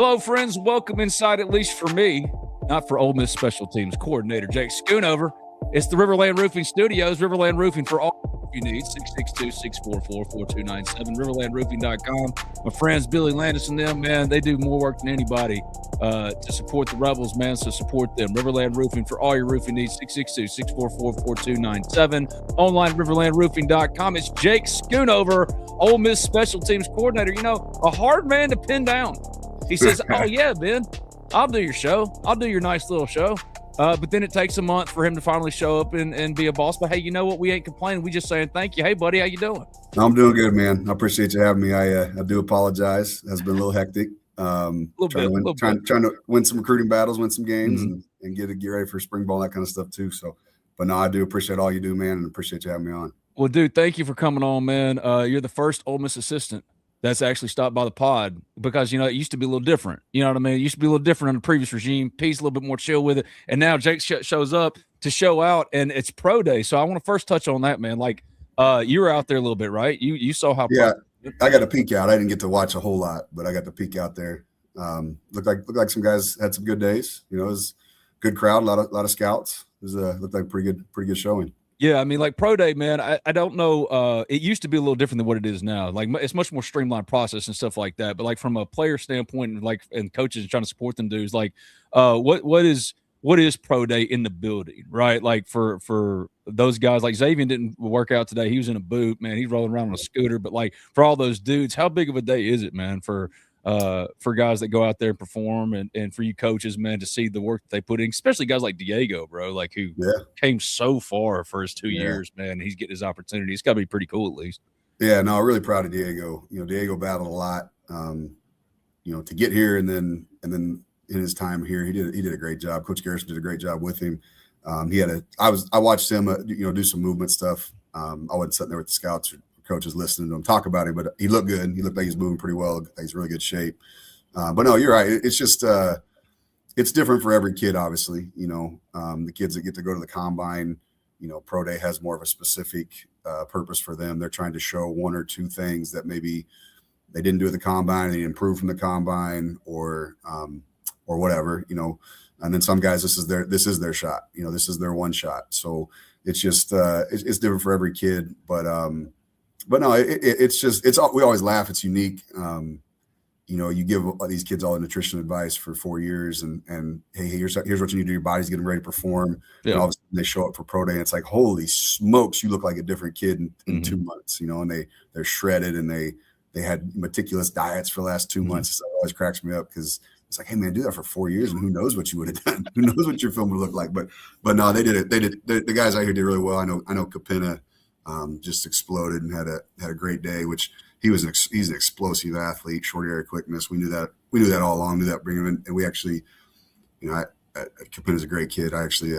Hello, friends. Welcome inside, at least for me, not for Ole Miss Special Teams Coordinator Jake Schoonover. It's the Riverland Roofing Studios. Riverland Roofing for all you need. 662-644-4297. RiverlandRoofing.com. My friends Billy Landis and them, man, they do more work than anybody to support the Rebels, man. So support them. Riverland Roofing for all your roofing needs. 662-644-4297. Online RiverlandRoofing.com. It's Jake Schoonover, Ole Miss Special Teams Coordinator. You know, a hard man to pin down. He says, "Oh yeah, Ben, I'll do your show. I'll do your nice little show." But then it takes a month for him to finally show up and be a boss. But hey, you know what? We ain't complaining. We just saying thank you. Hey, buddy, how you doing? I'm doing good, man. I appreciate you having me. I do apologize. It has been a little hectic. Trying to win some recruiting battles, win some games, and get ready for spring ball, that kind of stuff too. So, but no, I do appreciate all you do, man, and appreciate you having me on. Well, dude, thank you for coming on, man. You're the first Ole Miss assistant that's actually stopped by the pod because, you know, it used to be a little different. You know what I mean? It used to be a little different under the previous regime. Peace, a little bit more chill with it. And now Jake shows up to show out, and it's pro day. So I want to first touch on that, man. Like, you were out there a little bit, right? You saw how. Yeah, I got to peek out. I didn't get to watch a whole lot, but I got to peek out there. Looked like some guys had some good days. You know, it was a good crowd, a lot of scouts. It was looked like pretty good showing. Yeah, I mean, like pro day, man, I don't know. It used to be a little different than what it is now. Like, it's much more streamlined process and stuff like that. But like from a player standpoint, and coaches trying to support them dudes, like, what is pro day in the building, right? Like for those guys, like Xavier didn't work out today. He was in a boot, man. He's rolling around on a scooter. But like for all those dudes, how big of a day is it, man, for guys that go out there and perform, and for you coaches, man, to see the work that they put in, especially guys like Diego, bro, like who came so far for his 2 years, man. He's getting his opportunity. It's got to be pretty cool, at least. Yeah, no, I'm really proud of Diego. You know, Diego battled a lot, you know, to get here, and then in his time here, he did a great job. Coach Garrison did a great job with him. I watched him, you know, do some movement stuff. I wasn't sitting there with the scouts or coaches listening to him talk about it, but he looked good. He looked like he's moving pretty well. He's in really good shape. But no, you're right. It's just it's different for every kid, obviously. You know, the kids that get to go to the combine, you know, pro day has more of a specific purpose for them. They're trying to show one or two things that maybe they didn't do at the combine, they improved from the combine, or whatever, you know. And then some guys, this is their shot. You know, this is their one shot. So it's just it's different for every kid, but no, we always laugh. It's unique. You know, you give these kids all the nutrition advice for 4 years, and hey, here's what you need to do. Your body's getting ready to perform. Yeah. And all of a sudden they show up for pro day, and it's like, holy smokes, you look like a different kid in 2 months. You know, and they're shredded, and they had meticulous diets for the last 2 months. So it always cracks me up because it's like, hey man, do that for 4 years, and who knows what you would have done? Who knows what your film would look like? But no, they did it. The guys out here did really well. I know Capena just exploded and had a great day, which he's an explosive athlete, short area quickness. We knew that all along, knew that bringing him in. And we actually, you know, Capena's a great kid. I actually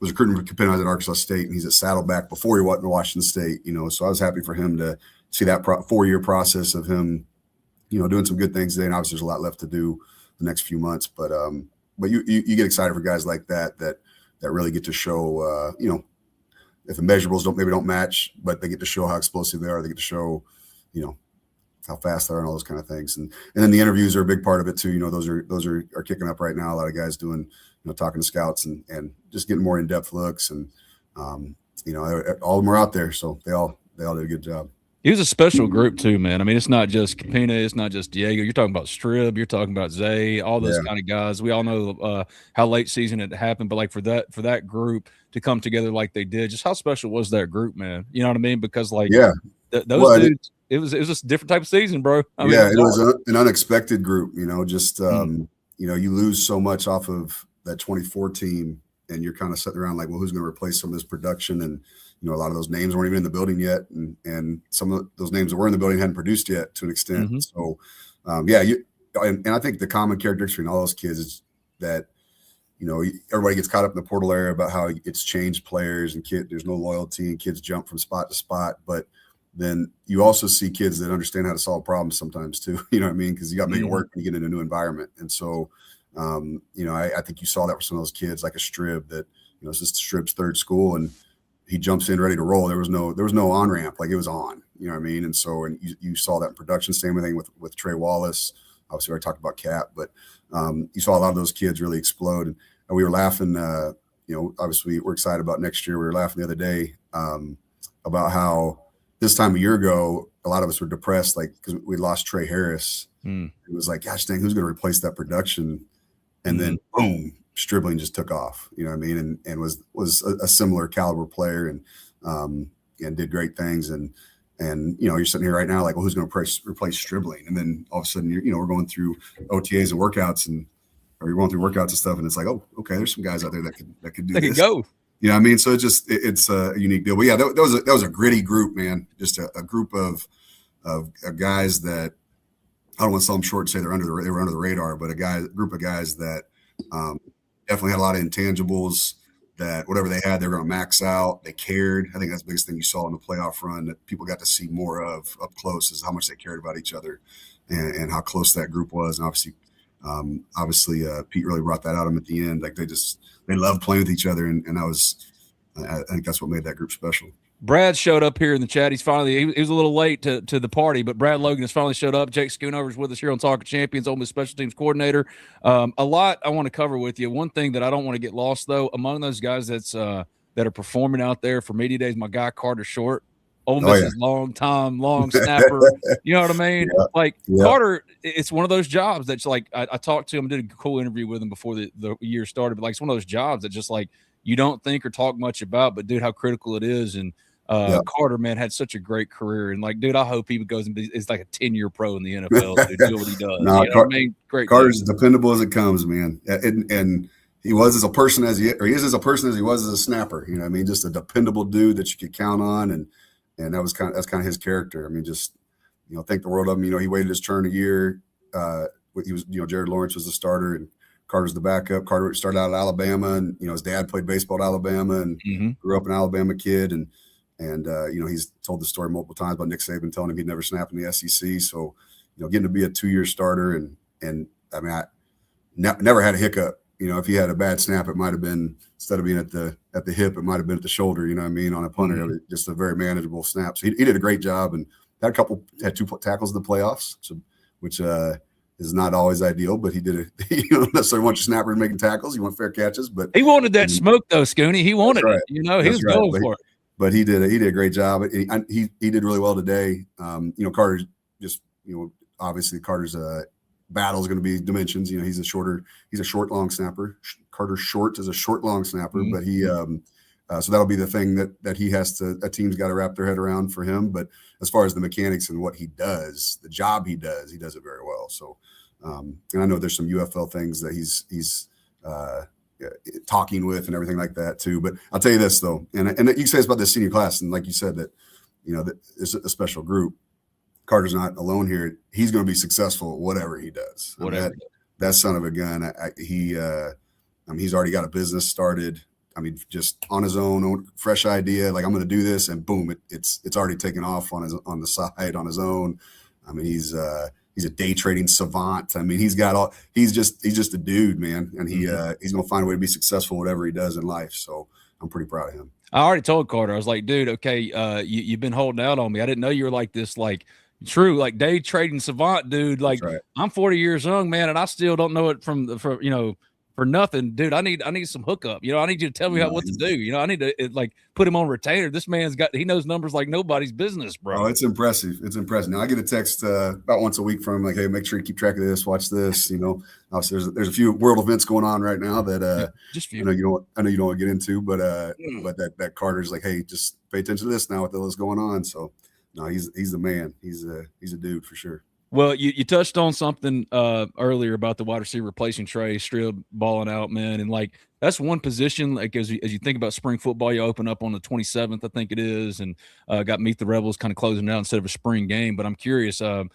was recruiting for Capena. I was at Arkansas State, and he's at Saddleback before he went to Washington State, you know, so I was happy for him to see that 4-year process of him, you know, doing some good things today. And obviously there's a lot left to do the next few months, but you get excited for guys like that really get to show, you know, if the measurables don't match, but they get to show how explosive they are. They get to show, you know, how fast they are and all those kind of things. And then the interviews are a big part of it too. You know, those are kicking up right now. A lot of guys doing, you know, talking to scouts and just getting more in-depth looks. And, you know, all of them are out there. So they all did a good job. He was a special group too, man. I mean, it's not just Capena, it's not just Diego. You're talking about Strib, you're talking about Zay, all those kind of guys. We all know how late season it happened, but like for that group to come together like they did, just how special was that group, man? You know what I mean? Because like those dudes, it was just a different type of season, bro. I mean, it was an unexpected group. You know, just you know, you lose so much off of that 24 team, and you're kind of sitting around like, well, who's going to replace some of this production? And you know, a lot of those names weren't even in the building yet, and some of those names that were in the building hadn't produced yet to an extent. So, and I think the common characteristic between all those kids is that, you know, everybody gets caught up in the portal area about how it's changed players and there's no loyalty and kids jump from spot to spot. But then you also see kids that understand how to solve problems sometimes too. You know what I mean? Because you got to make it work when you get in a new environment. And so, you know, I think you saw that with some of those kids, like a Strib that, you know, this is Strib's third school, and he jumps in ready to roll. There was no on-ramp, like it was on, you know what I mean? And so, and you saw that in production. Same thing with Trey Wallace, obviously we already talked about Cap, but you saw a lot of those kids really explode. And we were laughing, obviously we're excited about next year. We were laughing the other day about how this time a year ago, a lot of us were depressed, like, because we lost Trey Harris. It was like, gosh dang, who's going to replace that production? And then boom, Stribling just took off, you know what I mean? And was a similar caliber player and did great things. And you're sitting here right now like, well, who's going to replace Stribling? And then all of a sudden, we're going through OTAs and workouts or you're going through workouts and stuff. And it's like, oh, okay, there's some guys out there that could do this. Could go. You know what I mean? So it's a unique deal. But yeah, that was a gritty group, man. Just a group of guys that, I don't want to sell them short and say they were under the radar, but a group of guys that definitely had a lot of intangibles that whatever they had, they were going to max out. They cared. I think that's the biggest thing you saw in the playoff run that people got to see more of up close is how much they cared about each other and how close that group was. And obviously, Pete really brought that out of them at the end. Like they loved playing with each other, and I think that's what made that group special. Brad showed up here in the chat. He was a little late to the party, but Brad Logan has finally showed up. Jake Schoonover is with us here on Talking Champions, Ole Miss Special Teams Coordinator. A lot I want to cover with you. One thing that I don't want to get lost, though, among those guys that are performing out there for media days, my guy Carter Short, Ole Miss's long snapper. You know what I mean? Yeah. Carter, it's one of those jobs that's like I talked to him, did a cool interview with him before the year started, but like it's one of those jobs that just like you don't think or talk much about, but dude, how critical it is. And Carter, man, had such a great career, and like, dude, I hope he goes and is like a 10-year pro in the NFL. Dude, do what he does. No, great. Carter's as dependable as it comes, man, and he was as a person he is as a person as he was as a snapper. You know what I mean? Just a dependable dude that you could count on, and that's kind of his character. I mean, just think the world of him. He waited his turn a year. He was Jared Lawrence was the starter, and Carter's the backup. Carter started out at Alabama, and his dad played baseball at Alabama, and grew up an Alabama kid, and he's told the story multiple times about Nick Saban telling him he'd never snap in the SEC. So, getting to be a 2-year starter and I mean, I never had a hiccup. If he had a bad snap, it might have been, instead of being at the hip, it might have been at the shoulder, you know what I mean, on a punter. Just a very manageable snap. So he did a great job, and had 2 tackles in the playoffs, which is not always ideal, but he did it. You don't necessarily want your snapper making tackles. You want fair catches, but he wanted that smoke though, Scooney. He wanted it. He was going for it. But he did a great job. He did really well today. Carter just, obviously Carter's battle is going to be dimensions. He's a short, long snapper. Carter Short is a short, long snapper, but he, so that'll be the thing that he has to, a team's got to wrap their head around for him. But as far as the mechanics and what he does, the job he does it very well. So, and I know there's some UFL things that he's talking with and everything like that too. But I'll tell you this though, and you can say this about this senior class, and like you said that, that it's a special group. Carter's not alone here. He's going to be successful whatever he does. That son of a gun. He's already got a business started. I mean, just on his own fresh idea. Like, I'm going to do this, and boom, it's already taken off on the side on his own. I mean, he's a day trading savant. I mean, he's just a dude, man, and he's going to find a way to be successful whatever he does in life. So I'm pretty proud of him. I already told Carter, I was like, dude, okay, you've been holding out on me. I didn't know you were like this, like, true, like day trading savant, dude. Like, right. I'm 40 years young, man, and I still don't know it for nothing, dude. I need some hookup. I need you to tell me what to do. I need to put him on retainer. This man's he knows numbers like nobody's business, bro. Oh, it's impressive. It's impressive. Now I get a text about once a week from him, like, hey, make sure you keep track of this, watch this. Obviously there's a few world events going on right now that just you don't want to get into, but that Carter's like, hey, just pay attention to this now, what the hell's going on. So no, he's the man. He's a dude for sure. Well, you touched on something earlier about the wide receiver replacing Trey Strib balling out, man, and like that's one position. Like as you think about spring football, you open up on the 27th, I think it is, and got Meet the Rebels kind of closing out instead of a spring game. But I'm curious, that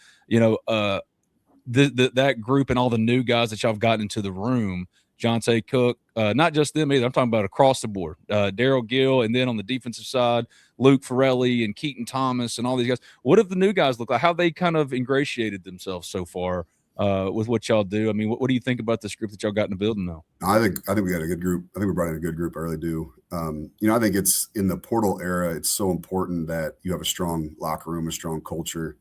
group and all the new guys that y'all have gotten into the room. Jonte Cook, not just them either. I'm talking about across the board. Daryl Gill, and then on the defensive side, Luke Farrelly and Keaton Thomas and all these guys. What have the new guys look like? How they kind of ingratiated themselves so far with what y'all do? I mean, what do you think about this group that y'all got in the building now? I think we got a good group. I think we brought in a good group. I really do. I think it's in the portal era. It's so important that you have a strong locker room, a strong culture.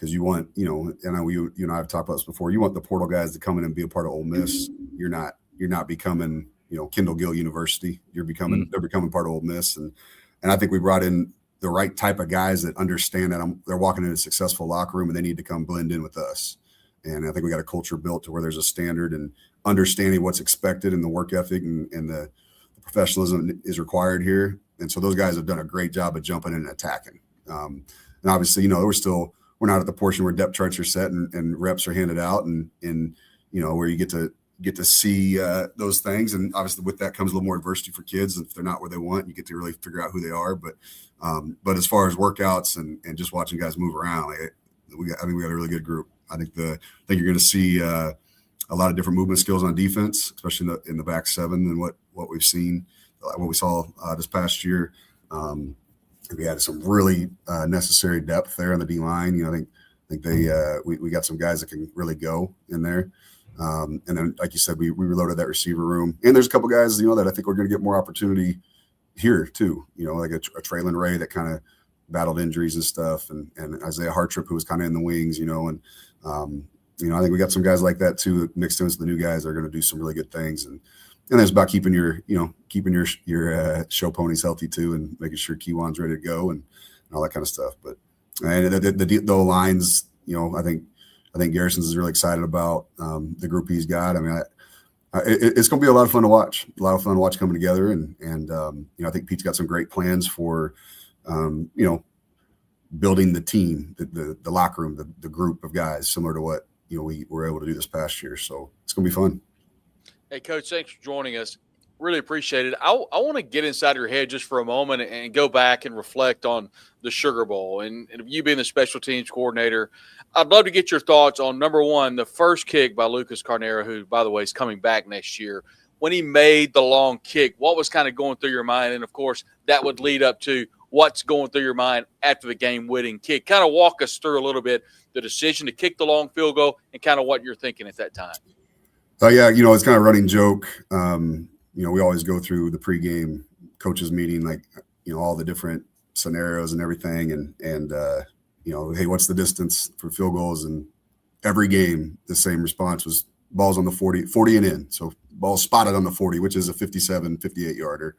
because you want, and you and I have talked about this before. You want the portal guys to come in and be a part of Ole Miss. You're not becoming, Kendall Gill University. They're becoming part of Ole Miss, and I think we brought in the right type of guys that understand that they're walking in a successful locker room and they need to come blend in with us. And I think we got a culture built to where there's a standard and understanding what's expected and the work ethic and the professionalism is required here. And so those guys have done a great job of jumping in and attacking. And obviously, we're not at the portion where depth charts are set and reps are handed out and where you get to see those things. And obviously with that comes a little more adversity for kids. If they're not where they want, you get to really figure out who they are. But as far as workouts and just watching guys move around, I think we got a really good group. I think you're going to see a lot of different movement skills on defense, especially in the back seven than what we've seen, what we saw this past year. We had some really necessary depth there on the D line. I think we got some guys that can really go in there. And then, like you said, we reloaded that receiver room. And there's a couple guys, that I think we're going to get more opportunity here too. Like a Traylon Ray that kind of battled injuries and stuff, and Isaiah Hartrip, who was kind of in the wings, and I think we got some guys like that too mixed in with the new guys that are going to do some really good things. And it's about keeping your show ponies healthy too, and making sure Kiwan's ready to go and all that kind of stuff. But and the lines, I think Garrison's is really excited about the group he's got. I mean, it's going to be a lot of fun to watch. A lot of fun to watch coming together, and I think Pete's got some great plans for building the team, the locker room, the group of guys, similar to what we were able to do this past year. So it's going to be fun. Hey, Coach, thanks for joining us. Really appreciate it. I want to get inside your head just for a moment and go back and reflect on the Sugar Bowl. And you being the special teams coordinator, I'd love to get your thoughts on, number one, the first kick by Lucas Carnera, who, by the way, is coming back next year. When he made the long kick, what was kind of going through your mind? And, of course, that would lead up to what's going through your mind after the game-winning kick. Kind of walk us through a little bit the decision to kick the long field goal and kind of what you're thinking at that time. Yeah, it's kind of a running joke. We always go through the pregame coaches meeting, like, all the different scenarios and everything. And hey, what's the distance for field goals? And every game, the same response was balls on the 40 and in. So balls spotted on the 40, which is a 57, 58 yarder.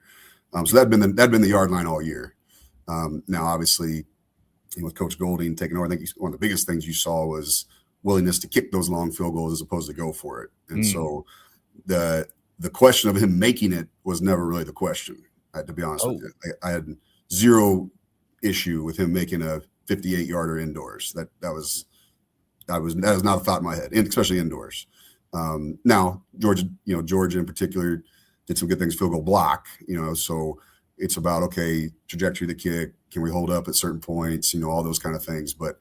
So that'd been the yard line all year. Now, obviously, with Coach Golding taking over, I think one of the biggest things you saw was willingness to kick those long field goals as opposed to go for it. And so the question of him making it was never really the question. To be honest with you, I had zero issue with him making a 58 yarder indoors. That was not a thought in my head, especially indoors. Now Georgia in particular did some good things, field goal block, so it's about, okay, trajectory of the kick. Can we hold up at certain points? All those kind of things. But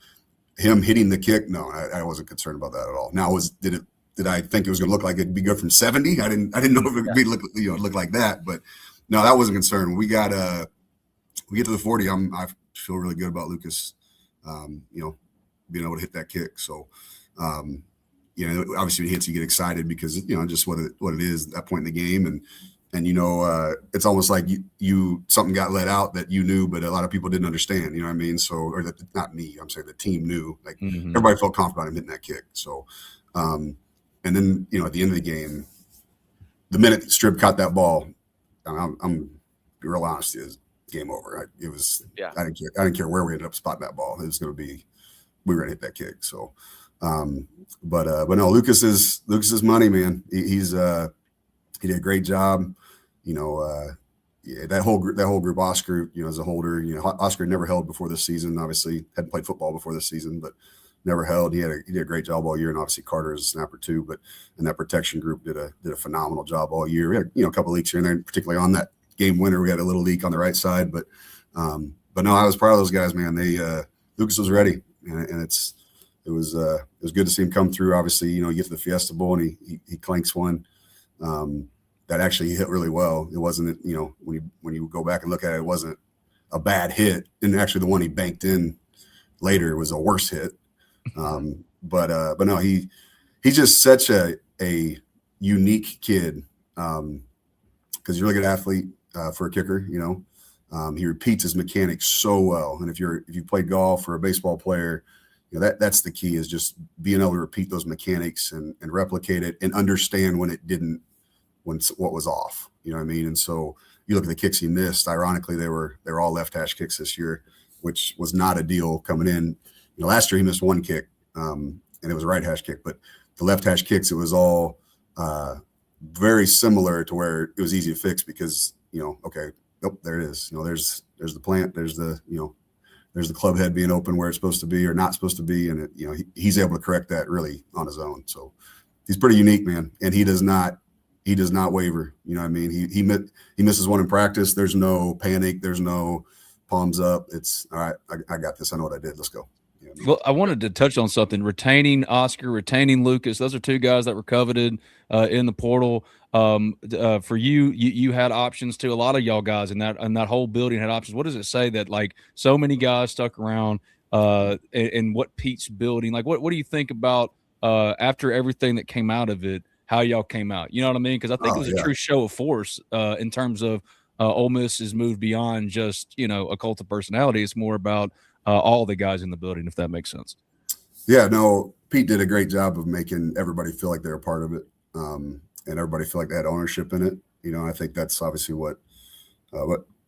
him hitting the kick, no, I wasn't concerned about that at all. Now, did I think it was going to look like it'd be good from 70? I didn't know if it would be look like that. But no, that wasn't concerned. When we get to the 40, I feel really good about Lucas, being able to hit that kick. So, obviously when he hits, you get excited because just what it is at that point in the game, and it's almost like you something got let out that you knew, but a lot of people didn't understand. You know what I mean? So, or not me. I'm saying the team knew. Like everybody felt confident about him hitting that kick. So, and then at the end of the game, the minute Strib caught that ball, I'm be real honest, is game over. I didn't care where we ended up spotting that ball. It was going to be, we were going to hit that kick. So, but no, Lucas is money, man. He did a great job. That whole group, Oscar, as a holder, Oscar never held before this season. Obviously, hadn't played football before this season, but never held. He did a great job all year, and obviously Carter is a snapper too. And that protection group did a phenomenal job all year. We had a couple of leaks here and there, particularly on that game winner. We had a little leak on the right side, but no, I was proud of those guys, man. Lucas was ready, and it was good to see him come through. Obviously, you get to the Fiesta Bowl and he clanks one. That actually hit really well. It wasn't, when you go back and look at it, it wasn't a bad hit. And actually the one he banked in later was a worse hit. But no, he's just such a unique kid. Cause you're a really good athlete, for a kicker, he repeats his mechanics so well. And if you played golf or a baseball player, that's the key, is just being able to repeat those mechanics and replicate it and understand when what was off. You know what I mean? And so you look at the kicks he missed. Ironically, they were all left hash kicks this year, which was not a deal coming in. Last year he missed one kick, and it was a right hash kick. But the left hash kicks, it was all very similar to where it was easy to fix because okay, nope, there it is. There's the plant, there's the club head being open where it's supposed to be or not supposed to be, and he's able to correct that really on his own. So he's pretty unique, man, and he does not waver. You know what I mean? He misses one in practice. There's no panic. There's no palms up. It's all right. I got this. I know what I did. Let's go. You know what I mean? Well, I wanted to touch on something. Retaining Oscar, retaining Lucas. Those are two guys that were coveted in the portal. For you had options too. A lot of y'all guys in that whole building had options. What does it say that like so many guys stuck around and what Pete's building? Like what do you think about after everything that came out of it? How y'all came out, you know what I mean? Because I think it was a true show of force in terms of Ole Miss has moved beyond just a cult of personality. It's more about all the guys in the building, if that makes sense. Yeah, no, Pete did a great job of making everybody feel like they're a part of it, and everybody feel like they had ownership in it. I think that's obviously what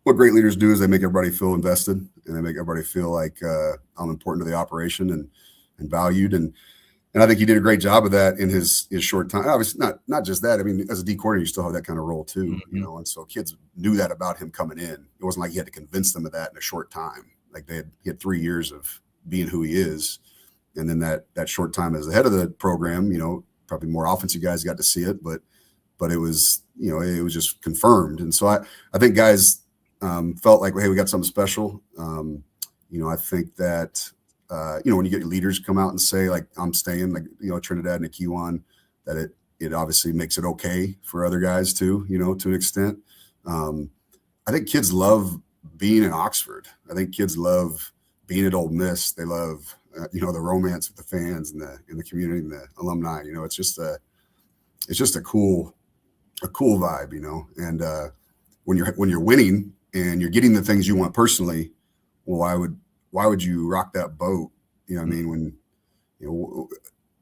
great leaders do, is they make everybody feel invested and they make everybody feel like I'm important to the operation and valued. And I think he did a great job of that in his short time. Obviously, not just that. I mean, as a D coordinator, you still have that kind of role too, And so kids knew that about him coming in. It wasn't like he had to convince them of that in a short time. Like he had 3 years of being who he is, and then that short time as the head of the program, probably more offensive guys got to see it, but it was it was just confirmed. And so I think guys felt like, hey, we got something special. I think that. When you get your leaders come out and say, like, I'm staying, like, Trinidad and Akiwan, that it obviously makes it okay for other guys too, to an extent. I think kids love being in Oxford. I think kids love being at Ole Miss. They love, the romance with the fans and the community and the alumni. It's just a cool vibe, and when you're winning and you're getting the things you want personally, well, why would you rock that boat? You know what I mean? When,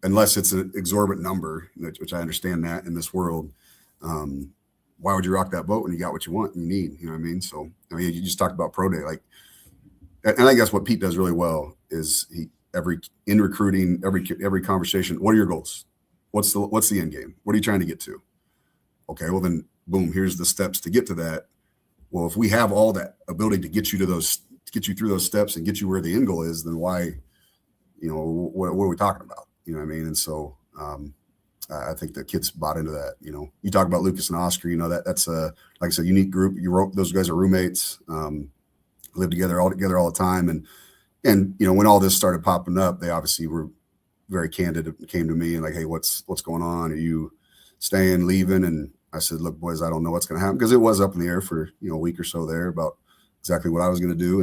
unless it's an exorbitant number, which I understand that in this world, why would you rock that boat when you got what you want and you need? You know what I mean? So, you just talked about pro day, like, and I guess what Pete does really well is in recruiting, every conversation, what are your goals? What's the end game? What are you trying to get to? Okay, well then, boom, here's the steps to get to that. Well, if we have all that ability to get you to get you through those steps and get you where the end goal is, then why, what are we talking about? You know what I mean? And so I think the kids bought into that. You talk about Lucas and Oscar, that's a, like I said, unique group. Those guys are roommates, live together all the time. And when all this started popping up, they obviously were very candid. It came to me and like, hey, what's going on? Are you staying, leaving? And I said, look, boys, I don't know what's going to happen, because it was up in the air for, a week or so there about exactly what I was going to do.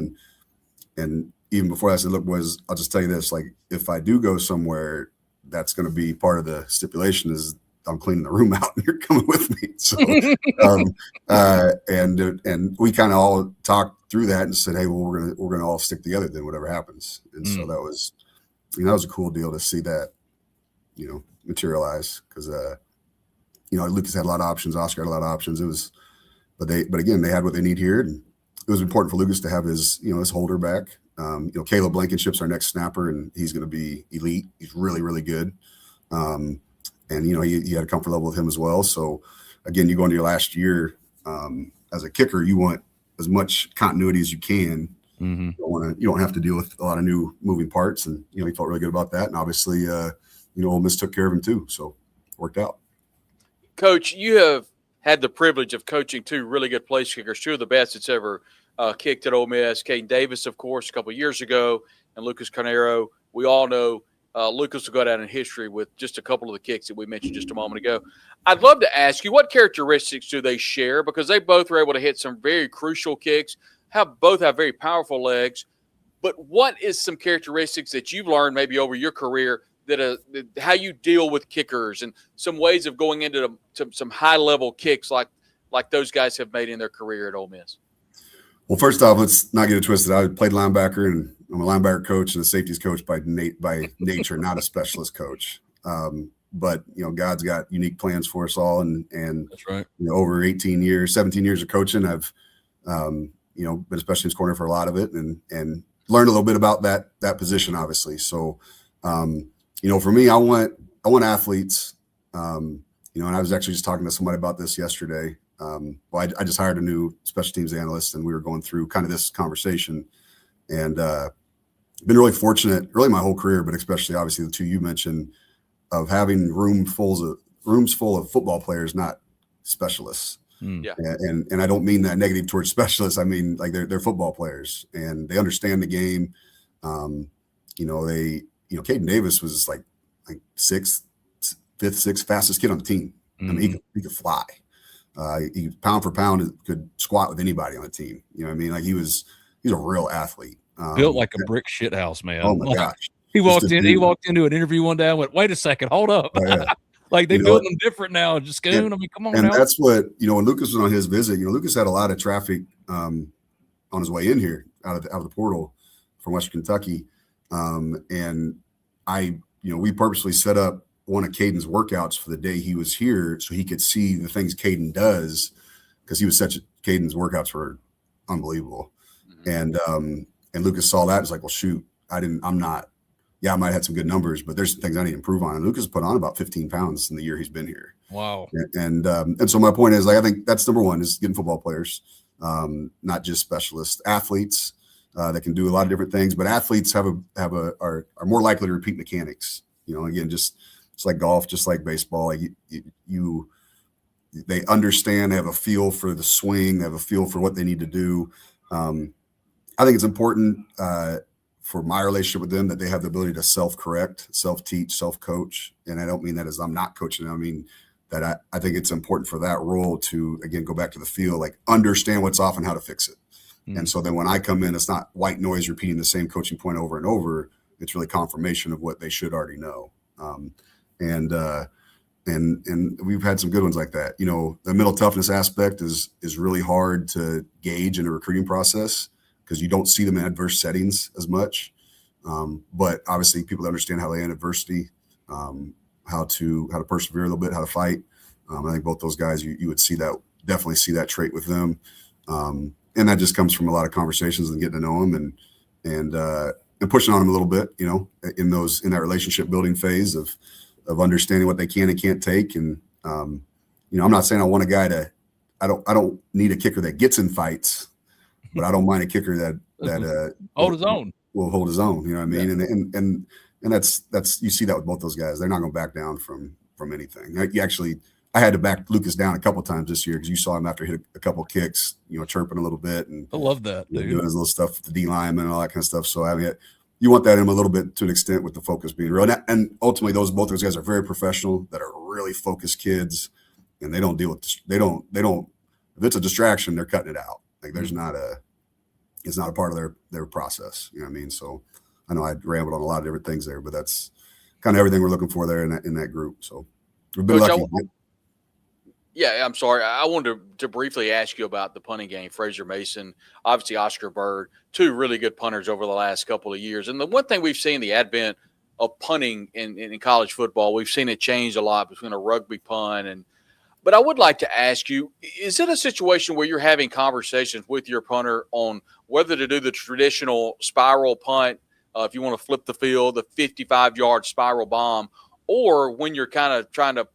And even before I said, look, boys, I'll just tell you this, like, if I do go somewhere, that's going to be part of the stipulation is I'm cleaning the room out and you're coming with me. So, and we kind of all talked through that and said, hey, well, we're going to all stick together then, whatever happens. And so that was a cool deal to see that, materialize, because, Lucas had a lot of options. Oscar had a lot of options. But again, they had what they need here. And it was important for Lucas to have his holder back. Caleb Blankenship's our next snapper, and he's going to be elite. He's really, really good. And he had a comfort level with him as well. So again, you go into your last year as a kicker, you want as much continuity as you can. Mm-hmm. You don't have to deal with a lot of new moving parts, and he felt really good about that. And obviously, Ole Miss took care of him too, so it worked out. Coach, you have had the privilege of coaching two really good place kickers, two of the best that's ever kicked at Ole Miss. Caden Davis, of course, a couple of years ago, and Lucas Carnero. We all know Lucas will go down in history with just a couple of the kicks that we mentioned just a moment ago. I'd love to ask you, what characteristics do they share? Because they both were able to hit some very crucial kicks, both have very powerful legs. But what is some characteristics that you've learned maybe over your career that how you deal with kickers and some ways of going into some high-level kicks like those guys have made in their career at Ole Miss? Well, first off, let's not get it twisted. I played linebacker and I'm a linebacker coach and a safeties coach by nature, not a specialist coach. But God's got unique plans for us all, and That's right. over 17 years of coaching, I've been a special teams corner for a lot of it, and learned a little bit about that position, obviously. So, for me, I want athletes. And I was actually just talking to somebody about this yesterday. I just hired a new special teams analyst, and we were going through kind of this conversation, and been really fortunate, really my whole career, but especially obviously the two you mentioned, of having rooms full of football players, not specialists. Yeah. And I don't mean that negative towards specialists. I mean, like they're football players and they understand the game. Caden Davis was like fifth, sixth fastest kid on the team. Mm-hmm. I mean, he could fly. He pound for pound could squat with anybody on the team. You know what I mean? Like he's a real athlete. Built like a brick shit house, man. Oh my gosh. He walked into an interview one day and went, wait a second, hold up. Oh, yeah. Like they build them different now. Just Schoon. I mean, come on. And now. that's what, when Lucas was on his visit, Lucas had a lot of traffic on his way in here out of the portal from Western Kentucky. And we purposely set up one of Caden's workouts for the day he was here so he could see the things Caden does, because Caden's workouts were unbelievable. Mm-hmm. And Lucas saw that and was like, well, shoot, I might have had some good numbers, but there's some things I need to improve on. And Lucas put on about 15 pounds in the year he's been here. Wow. And so my point is, like, I think that's number one, is getting football players, not just specialists, athletes that can do a lot of different things, but athletes are more likely to repeat mechanics. Again, just like golf, just like baseball, like they understand, they have a feel for the swing, they have a feel for what they need to do. I think it's important for my relationship with them that they have the ability to self-correct, self-teach, self-coach. And I don't mean that as I'm not coaching them. I mean that I think it's important for that role to, again, go back to the field, like understand what's off and how to fix it. Mm-hmm. And so then when I come in, it's not white noise repeating the same coaching point over and over. It's really confirmation of what they should already know. And we've had some good ones like that. The mental toughness aspect is really hard to gauge in a recruiting process, because you don't see them in adverse settings as much. But obviously people that understand how they handle adversity, how to persevere a little bit, how to fight. I think both those guys, you would definitely see that trait with them. And that just comes from a lot of conversations and getting to know them and pushing on them a little bit, in that relationship building phase of understanding what they can and can't take. And, I'm not saying I want a guy I don't need a kicker that gets in fights, but I don't mind a kicker that hold his own. Will hold his own. You know what I mean? Yeah. And that's you see that with both those guys. They're not going to back down from anything. I had to back Lucas down a couple of times this year, because you saw him after he hit a couple of kicks, chirping a little bit, and I love that, dude. Doing his little stuff with the D lineman and all that kind of stuff. So I mean, you want that in him a little bit to an extent, with the focus being real. And ultimately, both those guys are very professional, that are really focused kids, and they don't deal with they don't. If it's a distraction, they're cutting it out. Like it's not a part of their process. You know what I mean? So I know I rambled on a lot of different things there, but that's kind of everything we're looking for there in that group. So we've been lucky. Yeah, I'm sorry. I wanted to briefly ask you about the punting game. Fraser Mason, obviously Oscar Bird, two really good punters over the last couple of years. And the one thing we've seen, the advent of punting in college football, we've seen it change a lot between a rugby punt. But I would like to ask you, is it a situation where you're having conversations with your punter on whether to do the traditional spiral punt, if you want to flip the field, the 55-yard spiral bomb, or when you're kind of trying to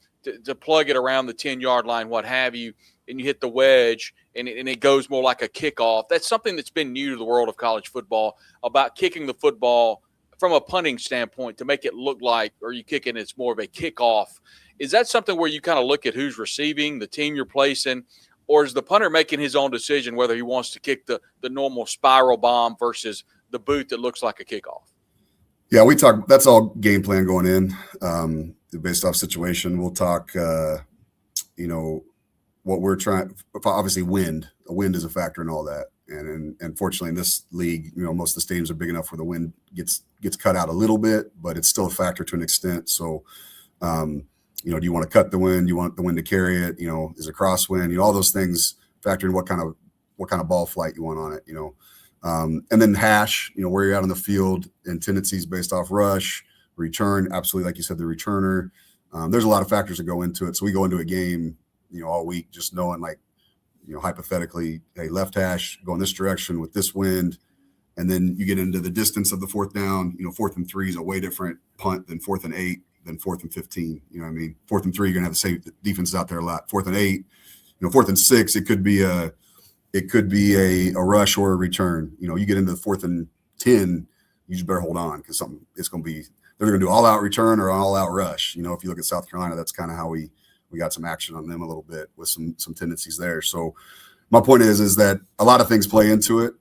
plug it around the 10-yard line, what have you, and you hit the wedge and it goes more like a kickoff? That's something that's been new to the world of college football, about kicking the football from a punting standpoint to make it look like, or you kick it, it's more of a kickoff. Is that something where you kind of look at who's receiving, the team you're placing, or is the punter making his own decision whether he wants to kick the normal spiral bomb versus the boot that looks like a kickoff? Yeah, that's all game plan going in. Based off situation, we'll talk, what we're trying, obviously wind is a factor in all that. And fortunately in this league, most of the stadiums are big enough where the wind gets cut out a little bit, but it's still a factor to an extent. So, do you want to cut the wind? Do you want the wind to carry it? Is it crosswind? All those things factor in what kind of ball flight you want on it, And then hash, where you're out on the field and tendencies based off rush, return. Absolutely. Like you said, the returner. There's a lot of factors that go into it. So we go into a game, all week just knowing like, hypothetically, hey, left hash, go in this direction with this wind. And then you get into the distance of the fourth down. 4th and 3 is a way different punt than 4th and 8 than 4th and 15. You know what I mean? 4th and 3, you're going to have the same defenses out there a lot. 4th and 8, 4th and 6, it could be a rush or a return. You get into the 4th and 10, you just better hold on because they're going to do all out return or all out rush. If you look at South Carolina, that's kind of how we got some action on them a little bit with some tendencies there. So my point is that a lot of things play into it.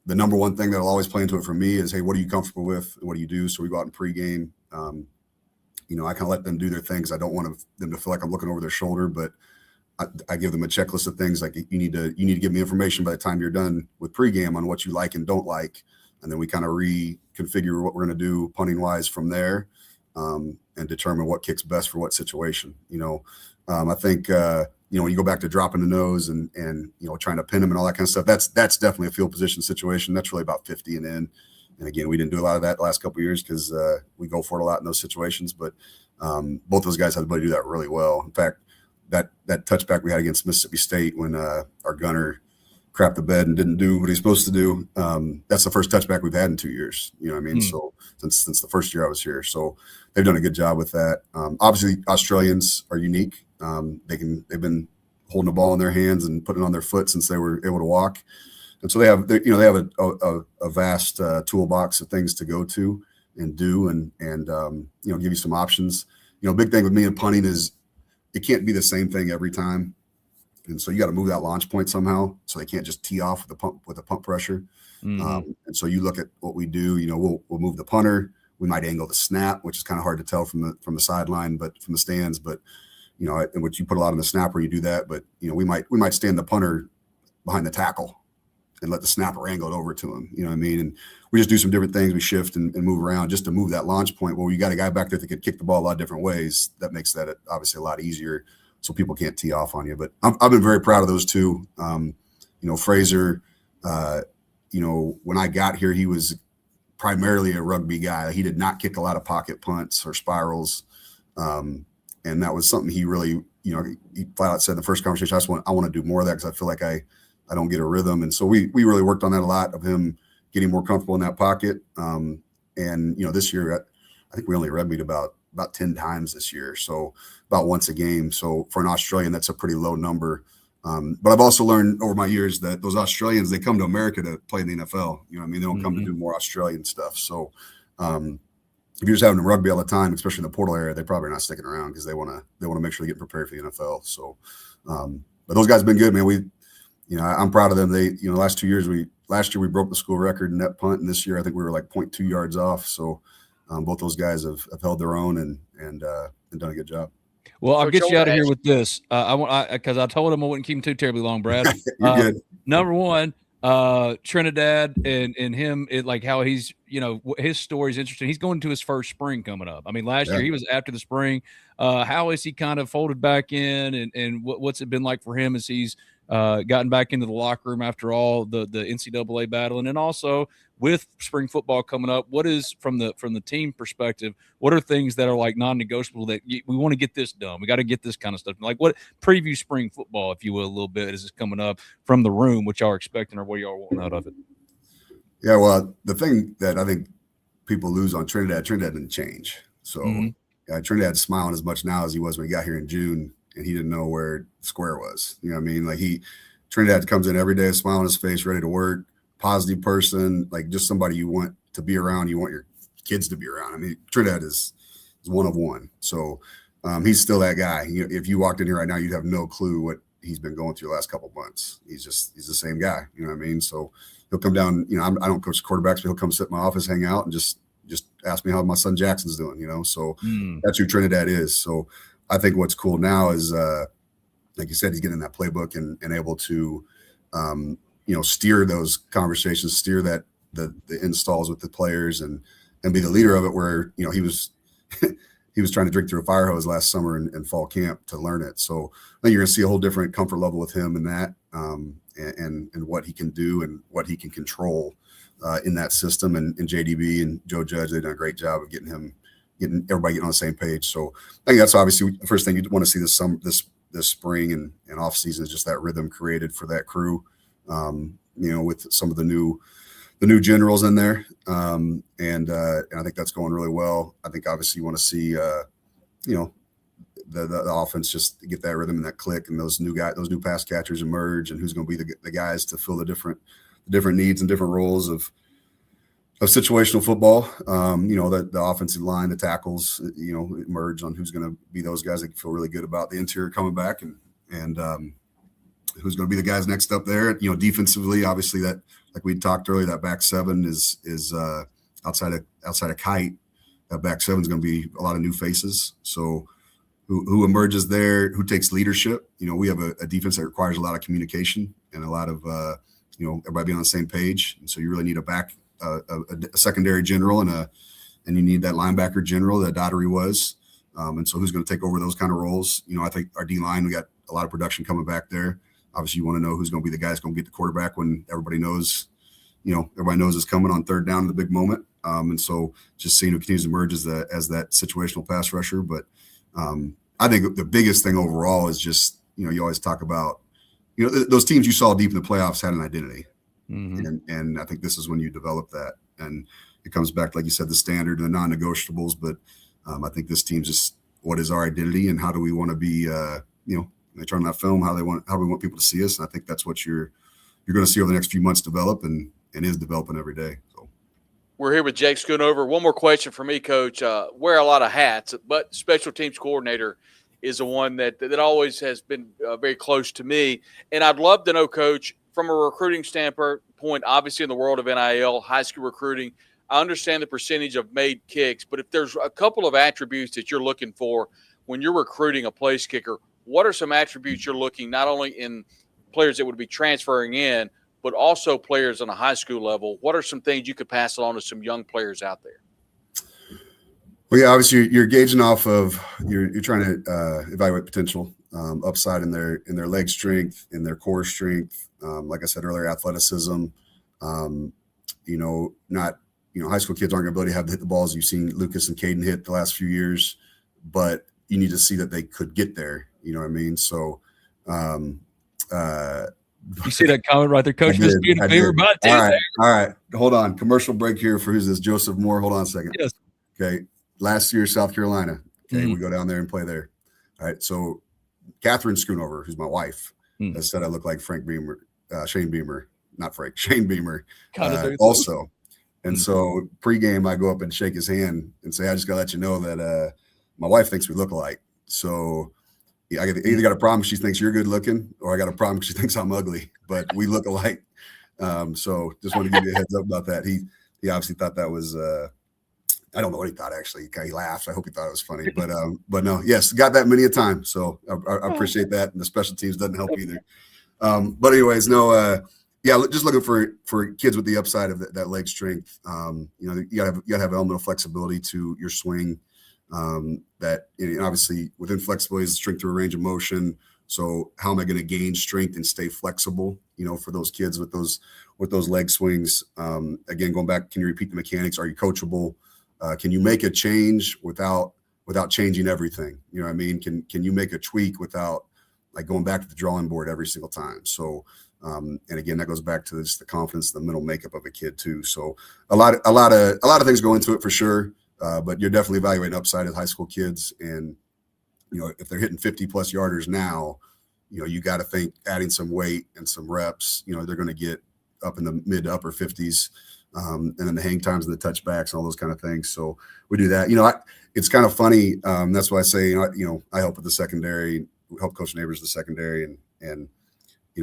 The number one thing that'll always play into it for me is, hey, what are you comfortable with? What do you do? So we go out in pregame. I kind of let them do their things. I don't want them to feel like I'm looking over their shoulder, but I give them a checklist of things like you need to give me information by the time you're done with pregame on what you like and don't like. And then we kind of reconfigure what we're going to do punting wise from there, and determine what kicks best for what situation. I think, when you go back to dropping the nose and trying to pin them and all that kind of stuff, that's definitely a field position situation. That's really about 50 and in. And again, we didn't do a lot of that the last couple of years because we go for it a lot in those situations. But both those guys have the ability to do that really well. In fact, that touchback we had against Mississippi State when our gunner crapped the bed and didn't do what he's supposed to do, that's the first touchback we've had in 2 years. You know what I mean? So since the first year I was here. So they've done a good job with that. Obviously, Australians are unique. They've been holding the ball in their hands and putting it on their foot since they were able to walk. And so they have a vast toolbox of things to go to and do and give you some options. Big thing with me and punting is it can't be the same thing every time. And so you got to move that launch point somehow. So they can't just tee off with the pump pressure. And so you look at what we do, we'll move the punter. We might angle the snap, which is kind of hard to tell from the sideline, but from the stands, but and which you put a lot on the snap where you do that, but we might stand the punter behind the tackle and let the snapper angle it over to him. You know what I mean? And we just do some different things. We shift and move around just to move that launch point. Well, you got a guy back there that could kick the ball a lot of different ways. That makes that obviously a lot easier, so people can't tee off on you. But I've been very proud of those two. Fraser, when I got here, he was primarily a rugby guy. He did not kick a lot of pocket punts or spirals. And that was something he really, he flat out said in the first conversation, I want to do more of that because I feel like I don't get a rhythm. And so we really worked on that a lot, of him getting more comfortable in that pocket. And this year, I think we only rugbyed about 10 times this year. So about once a game. So for an Australian, that's a pretty low number. But I've also learned over my years that those Australians, they come to America to play in the NFL. You know what I mean? They don't come to do more Australian stuff. So if you're just having them rugby all the time, especially in the portal area, they're probably not sticking around because they want to make sure they get prepared for the NFL. So, but those guys have been good, man. I'm proud of them. They, last 2 years, last year we broke the school record in net punt, and this year I think we were like 0.2 yards off. So both those guys have held their own and done a good job. Well, I'll get you out of here with this. Because I told him I wouldn't keep him too terribly long, Brad. You're good. Number one, Trinidad and him, how he's, his story is interesting. He's going to his first spring coming up. I mean, last year he was after the spring. How is he kind of folded back in, and what's it been like for him as he's gotten back into the locker room after all the NCAA battle, and then also with spring football coming up, what is from the team perspective, what are things that are like non-negotiable that we want to get this done? We got to get this kind of stuff. Like what preview spring football, if you will, a little bit as it's coming up from the room, what y'all are expecting or what y'all want out of it. Yeah, well, the thing that I think people lose on Trinidad didn't change. So Trinidad's smiling as much now as he was when he got here in June, and he didn't know where square was. You know what I mean? Like Trinidad comes in every day, a smile on his face, ready to work, positive person, like just somebody you want to be around. You want your kids to be around. I mean, Trinidad is one of one. So he's still that guy. If you walked in here right now, you'd have no clue what he's been going through the last couple of months. He's the same guy. You know what I mean? So he'll come down, I don't coach quarterbacks, but he'll come sit in my office, hang out, and just ask me how my son Jackson's doing, So that's who Trinidad is. So I think what's cool now is, like you said, he's getting that playbook and able to, steer those conversations, steer that the installs with the players and be the leader of it. Where he was he was trying to drink through a fire hose last summer in fall camp to learn it. So I think you're going to see a whole different comfort level with him in that. and what he can do and what he can control in that system. And JDB and Joe Judge, they've done a great job of getting everybody getting on the same page. So I think that's obviously the first thing you want to see this spring and off season is just that rhythm created for that crew. With some of the new generals in there, and I think that's going really well. I think obviously you want to see the offense just get that rhythm and that click, and those new pass catchers emerge, and who's going to be the guys to fill the different needs and different roles of situational football. The offensive line, the tackles, emerge on who's going to be those guys that feel really good about the interior coming back, and who's going to be the guys next up there. Defensively, obviously that, like we talked earlier, that back seven is outside of Kite. That back seven is going to be a lot of new faces. So who emerges there, who takes leadership? We have a defense that requires a lot of communication and a lot of everybody being on the same page. And so you really need a secondary general and you need that linebacker general that Daughtery was. And so who's going to take over those kind of roles? I think our D-line, we got a lot of production coming back there. Obviously, you want to know who's going to be the guy that's going to get the quarterback when everybody knows it's coming on third down in the big moment. And so just seeing who continues to emerge as that situational pass rusher. But I think the biggest thing overall is just, you always talk about, those teams you saw deep in the playoffs had an identity. Mm-hmm. And I think this is when you develop that. And it comes back, like you said, the standard and the non-negotiables. But I think this team's just, what is our identity and how do we want to be, they turn that film, how we want people to see us. And I think that's what you're going to see over the next few months develop and is developing every day. So we're here with Jake Schoonover. One more question for me, Coach. Wear a lot of hats, but special teams coordinator is the one that always has been very close to me. And I'd love to know, Coach, from a recruiting standpoint, obviously in the world of NIL, high school recruiting, I understand the percentage of made kicks, but if there's a couple of attributes that you're looking for when you're recruiting a place kicker, what are some attributes you're looking not only in players that would be transferring in, but also players on a high school level? What are some things you could pass along to some young players out there? Well, yeah, obviously you're gauging off of you're trying to evaluate potential upside in their leg strength, in their core strength. Like I said earlier, athleticism. High school kids aren't going to be able to have to hit the balls you've seen Lucas and Caden hit the last few years, but you need to see that they could get there. You know what I mean? So, you see that comment right there, Coach? Just being a favor, but all right. Hold on. Commercial break here for who's this? Joseph Moore. Hold on a second. Yes. Okay. Last year, South Carolina. Okay. We go down there and play there. All right. So, Catherine Schoonover, who's my wife, has said I look like Shane Beamer, not Frank, Shane Beamer, also. And so pregame, I go up and shake his hand and say, I just got to let you know that my wife thinks we look alike. So I either got a problem she thinks you're good looking, or I got a problem she thinks I'm ugly, but we look alike. So just want to give you a heads up about that. He obviously thought that was I don't know what he thought, actually. He laughed. I hope he thought it was funny. But no, yes, got that many a time. So I appreciate that. And the special teams doesn't help either. But anyways, just looking for kids with the upside of that leg strength. You gotta have element of flexibility to your swing. That obviously within flexibility is strength through a range of motion. So how am I going to gain strength and stay flexible? For those kids with those leg swings. Again, going back, can you repeat the mechanics? Are you coachable? Can you make a change without changing everything? You know what I mean? Can you make a tweak without like going back to the drawing board every single time? So, and again, that goes back to just the confidence, the mental makeup of a kid too. So a lot of things go into it for sure. But you're definitely evaluating upside as high school kids. And, if they're hitting 50 plus yarders now, you got to think adding some weight and some reps, they're going to get up in the mid to upper 50s. And then the hang times and the touchbacks and all those kind of things. So we do that. It's kind of funny. That's why I say, I help with the secondary, help Coach Neighbors the secondary, and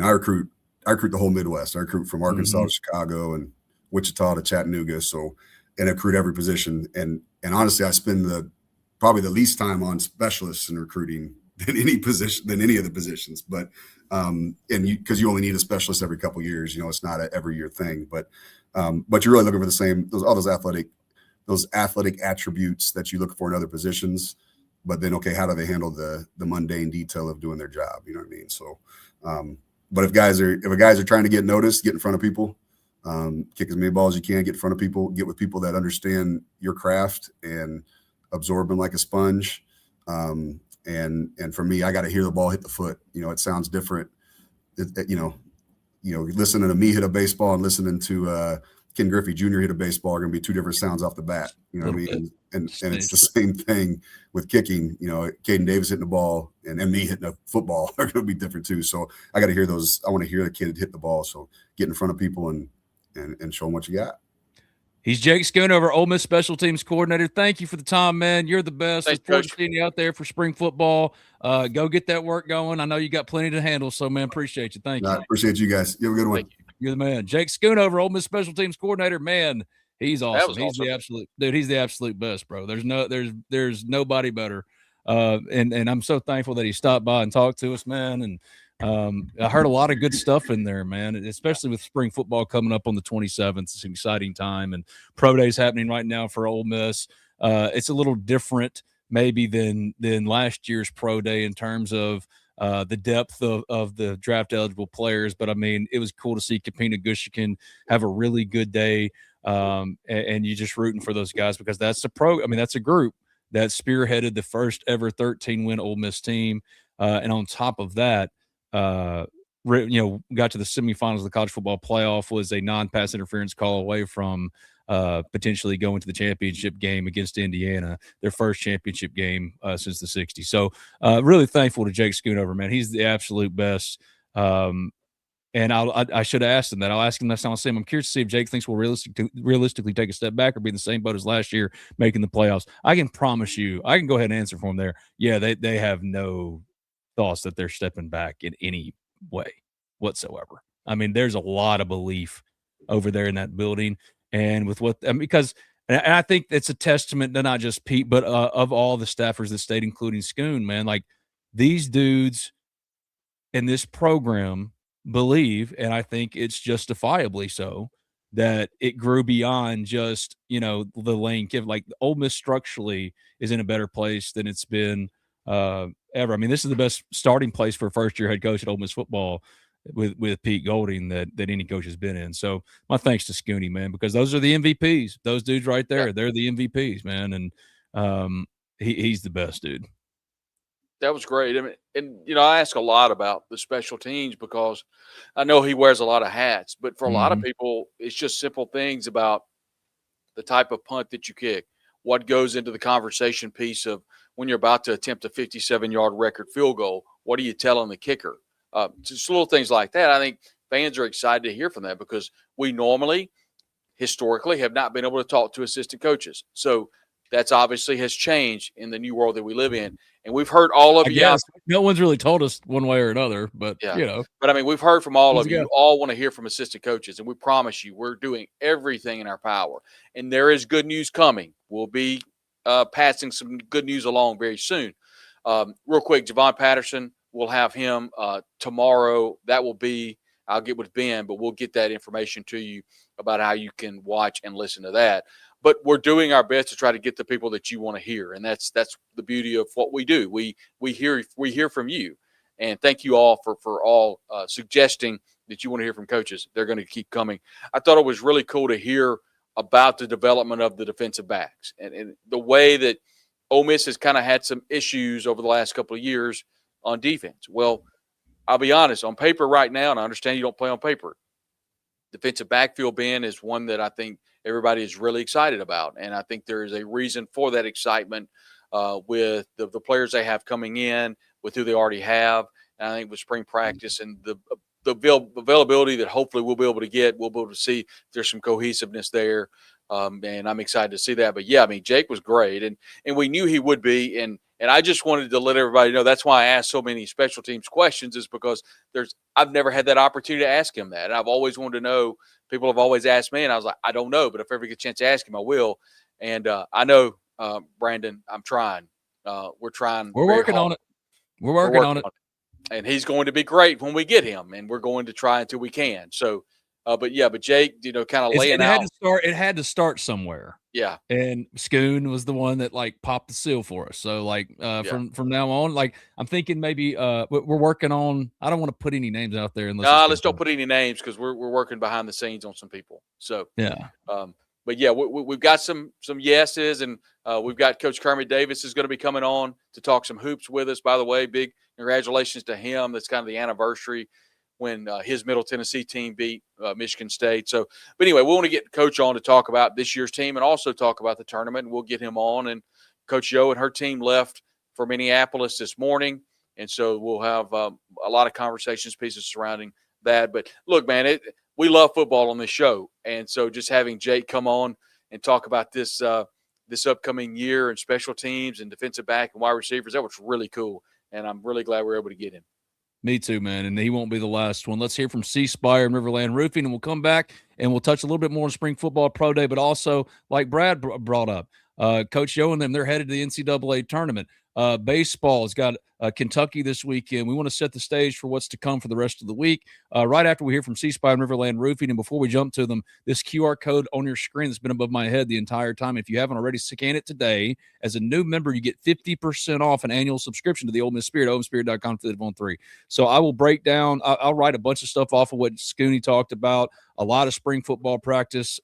I recruit the whole Midwest. I recruit from Arkansas to Chicago and Wichita to Chattanooga. So, and I recruit every position. And honestly, I spend probably the least time on specialists in recruiting than any of the positions. But because you only need a specialist every couple of years, it's not an every year thing. But you're really looking for the same all those athletic attributes that you look for in other positions. But then, okay, how do they handle the mundane detail of doing their job? You know what I mean? So But if guys are trying to get noticed, get in front of people, kick as many balls as you can, get in front of people, get with people that understand your craft and absorb them like a sponge. And for me, I got to hear the ball hit the foot. It sounds different. Listening to me hit a baseball and listening to Ken Griffey Jr. hit a baseball are going to be two different sounds off the bat. You know what I mean? And it's the same thing with kicking. Caden Davis hitting the ball and me hitting a football are going to be different too. So I got to hear those. I want to hear the kid hit the ball. So get in front of people and show them what you got. He's Jake Schoonover, Ole Miss Special Teams Coordinator. Thank you for the time, man. You're the best. Thanks, Look forward Coach. to seeing you out there for spring football. Go get that work going. I know you got plenty to handle, so, man, appreciate you. Thank you. I appreciate you guys. You have a good one. You're the man. Jake Schoonover, Ole Miss Special Teams Coordinator. Man, he's awesome. He's the absolute dude. He's the absolute best, bro. There's nobody better. And I'm so thankful that he stopped by and talked to us, man. And I heard a lot of good stuff in there, man, especially with spring football coming up on the 27th. It's an exciting time, and pro days happening right now for Ole Miss. It's a little different maybe than last year's pro day in terms of the depth of the draft eligible players. But I mean, it was cool to see Kapina Gushikin have a really good day. And you just rooting for those guys because that's that's a group that spearheaded the first ever 13-win Ole Miss team. And on top of that, got to the semifinals of the college football playoff, was a non-pass interference call away from potentially going to the championship game against Indiana, their first championship game since the 60s. So really thankful to Jake Schoonover, man. He's the absolute best. And I should have asked him that. I'll ask him next time I see him. I'm curious to see if Jake thinks we'll realistically take a step back or be in the same boat as last year, making the playoffs. I can promise you, I can go ahead and answer for him there. Yeah, they have no thoughts that they're stepping back in any way whatsoever. I mean, there's a lot of belief over there in that building, and with because I think it's a testament to not just Pete, but of all the staffers that stayed, including Schoon, man. Like, these dudes in this program believe, and I think it's justifiably so, that it grew beyond just the lane give. Like, Ole Miss structurally is in a better place than it's been ever. I mean, this is the best starting place for a first-year head coach at Ole Miss football with Pete Golding that any coach has been in. So my thanks to Scooney, man, because those are the MVPs. Those dudes right there, yeah. They're the MVPs, man, and he's the best dude. That was great. I mean, and I ask a lot about the special teams because I know he wears a lot of hats, but for a lot of people, it's just simple things about the type of punt that you kick, what goes into the conversation piece of when you're about to attempt a 57-yard record field goal, what are you telling the kicker? Just little things like that. I think fans are excited to hear from that because we normally, historically, have not been able to talk to assistant coaches. So that's obviously has changed in the new world that we live in. And we've heard all of you out. No one's really told us one way or another, but But I mean, we've heard from all of you. You all want to hear from assistant coaches, and we promise you we're doing everything in our power. And there is good news coming. We'll be passing some good news along very soon. Real quick, Javon Patterson, we'll have him tomorrow. That will be, I'll get with Ben, but we'll get that information to you about how you can watch and listen to that. But we're doing our best to try to get the people that you want to hear, and that's the beauty of what we do. We hear from you, and thank you all for all suggesting that you want to hear from coaches. They're going to keep coming. I thought it was really cool to hear about the development of the defensive backs and the way that Ole Miss has kind of had some issues over the last couple of years on defense. Well, I'll be honest, on paper right now, and I understand you don't play on paper, defensive backfield, Ben, is one that I think everybody is really excited about. And I think there is a reason for that excitement with the players they have coming in, with who they already have. And I think with spring practice and the availability that hopefully we'll be able to get, we'll be able to see if there's some cohesiveness there. And I'm excited to see that. But, yeah, I mean, Jake was great. And we knew he would be. And I just wanted to let everybody know that's why I asked so many special teams questions, is because I've never had that opportunity to ask him that. And I've always wanted to know. People have always asked me, and I was like, I don't know. But if I ever get a chance to ask him, I will. And I know, Brandon, I'm trying. We're trying. We're working on it. We're working on it. And he's going to be great when we get him, and we're going to try until we can. So But Jake, kind of laying out. It had to start somewhere. Yeah. And Schoon was the one that like popped the seal for us. So like from now on, like I'm thinking maybe we're working on. I don't want to put any names out there unless Let's don't put any names because we're working behind the scenes on some people. So yeah. But yeah, we've got some yeses, and we've got Coach Kermit Davis is going to be coming on to talk some hoops with us. By the way, big congratulations to him. That's kind of the anniversary when his Middle Tennessee team beat Michigan State. So, but anyway, we want to get Coach on to talk about this year's team and also talk about the tournament. And we'll get him on. And Coach Yo and her team left for Minneapolis this morning, and so we'll have a lot of conversations pieces surrounding that. But look, man, we love football on this show, and so just having Jake come on and talk about this this upcoming year and special teams and defensive back and wide receivers, that was really cool, and I'm really glad we were able to get him. Me too, man, and he won't be the last one. Let's hear from C Spire and Riverland Roofing, and we'll come back and we'll touch a little bit more on spring football pro day, but also like Brad brought up, Coach Yo and them, they're headed to the NCAA tournament. Baseball's got Kentucky this weekend. We want to set the stage for what's to come for the rest of the week. Right after we hear from C Spire and Riverland Roofing, and before we jump to them, this QR code on your screen that's been above my head the entire time. If you haven't already, scan it today. As a new member, you get 50% off an annual subscription to the Ole Miss Spirit, OleMissSpirit.com/313. So I will break down. I'll write a bunch of stuff off of what Scooney talked about. A lot of spring football practice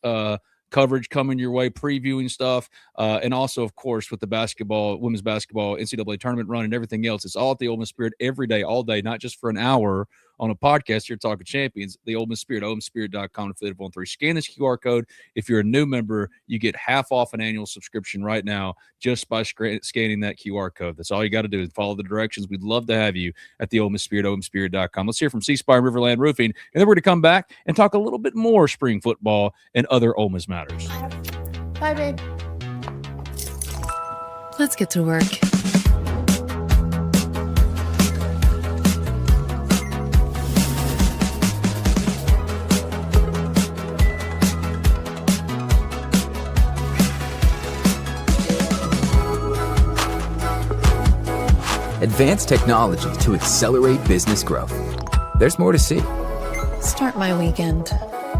coverage coming your way, previewing stuff, and also, of course, with the basketball, women's basketball, NCAA tournament run and everything else. It's all at the Ole Miss Spirit every day, all day, not just for an hour on a podcast. You're talking champions. The Ole Miss Spirit, OleMissSpirit.com/313. Scan this QR code. If you're a new member, you get half off an annual subscription right now just by scanning that QR code. That's all you got to do is follow the directions. We'd love to have you at the Ole Miss Spirit, OleMissSpirit.com. Let's hear from C Spire and Riverland Roofing, and then we're going to come back and talk a little bit more spring football and other Ole Miss matters. Bye, babe. Let's get to work. Advanced technology to accelerate business growth. There's more to see. Start my weekend.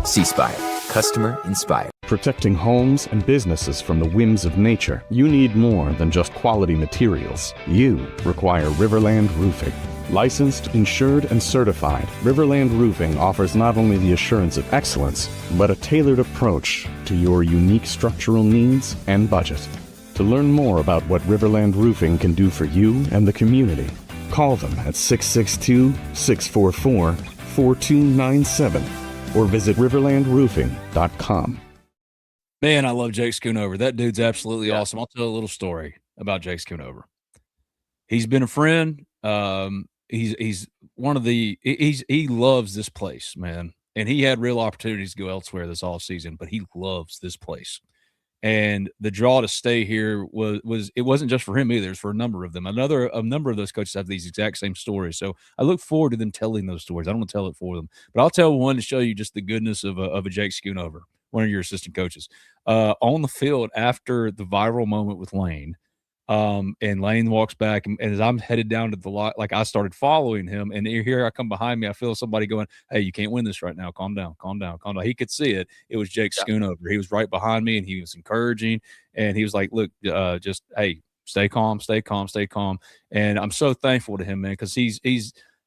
C-Spire. Customer inspired. Protecting homes and businesses from the whims of nature, you need more than just quality materials. You require Riverland Roofing. Licensed, insured, and certified, Riverland Roofing offers not only the assurance of excellence, but a tailored approach to your unique structural needs and budget. To learn more about what Riverland Roofing can do for you and the community, call them at 662-644-4297 or visit riverlandroofing.com. Man, I love Jake Schoonover. That dude's absolutely awesome. I'll tell a little story about Jake Schoonover. He's been a friend. He's one of the he loves this place, man. And he had real opportunities to go elsewhere this offseason, but he loves this place. And the draw to stay here was it wasn't just for him either. It's for a number of them. A number of those coaches have these exact same stories. So I look forward to them telling those stories. I don't want to tell it for them, but I'll tell one to show you just the goodness of a Jake Schoonover, one of your assistant coaches, on the field after the viral moment with Lane. And Lane walks back, and as I'm headed down to the lot, like I started following him, and here I come behind me. I feel somebody going, "Hey, you can't win this right now. Calm down, calm down, calm down." He could see it. It was Jake Schoonover. He was right behind me, and he was encouraging, and he was like, "Look, just hey, stay calm, stay calm, stay calm." And I'm so thankful to him, man, because he's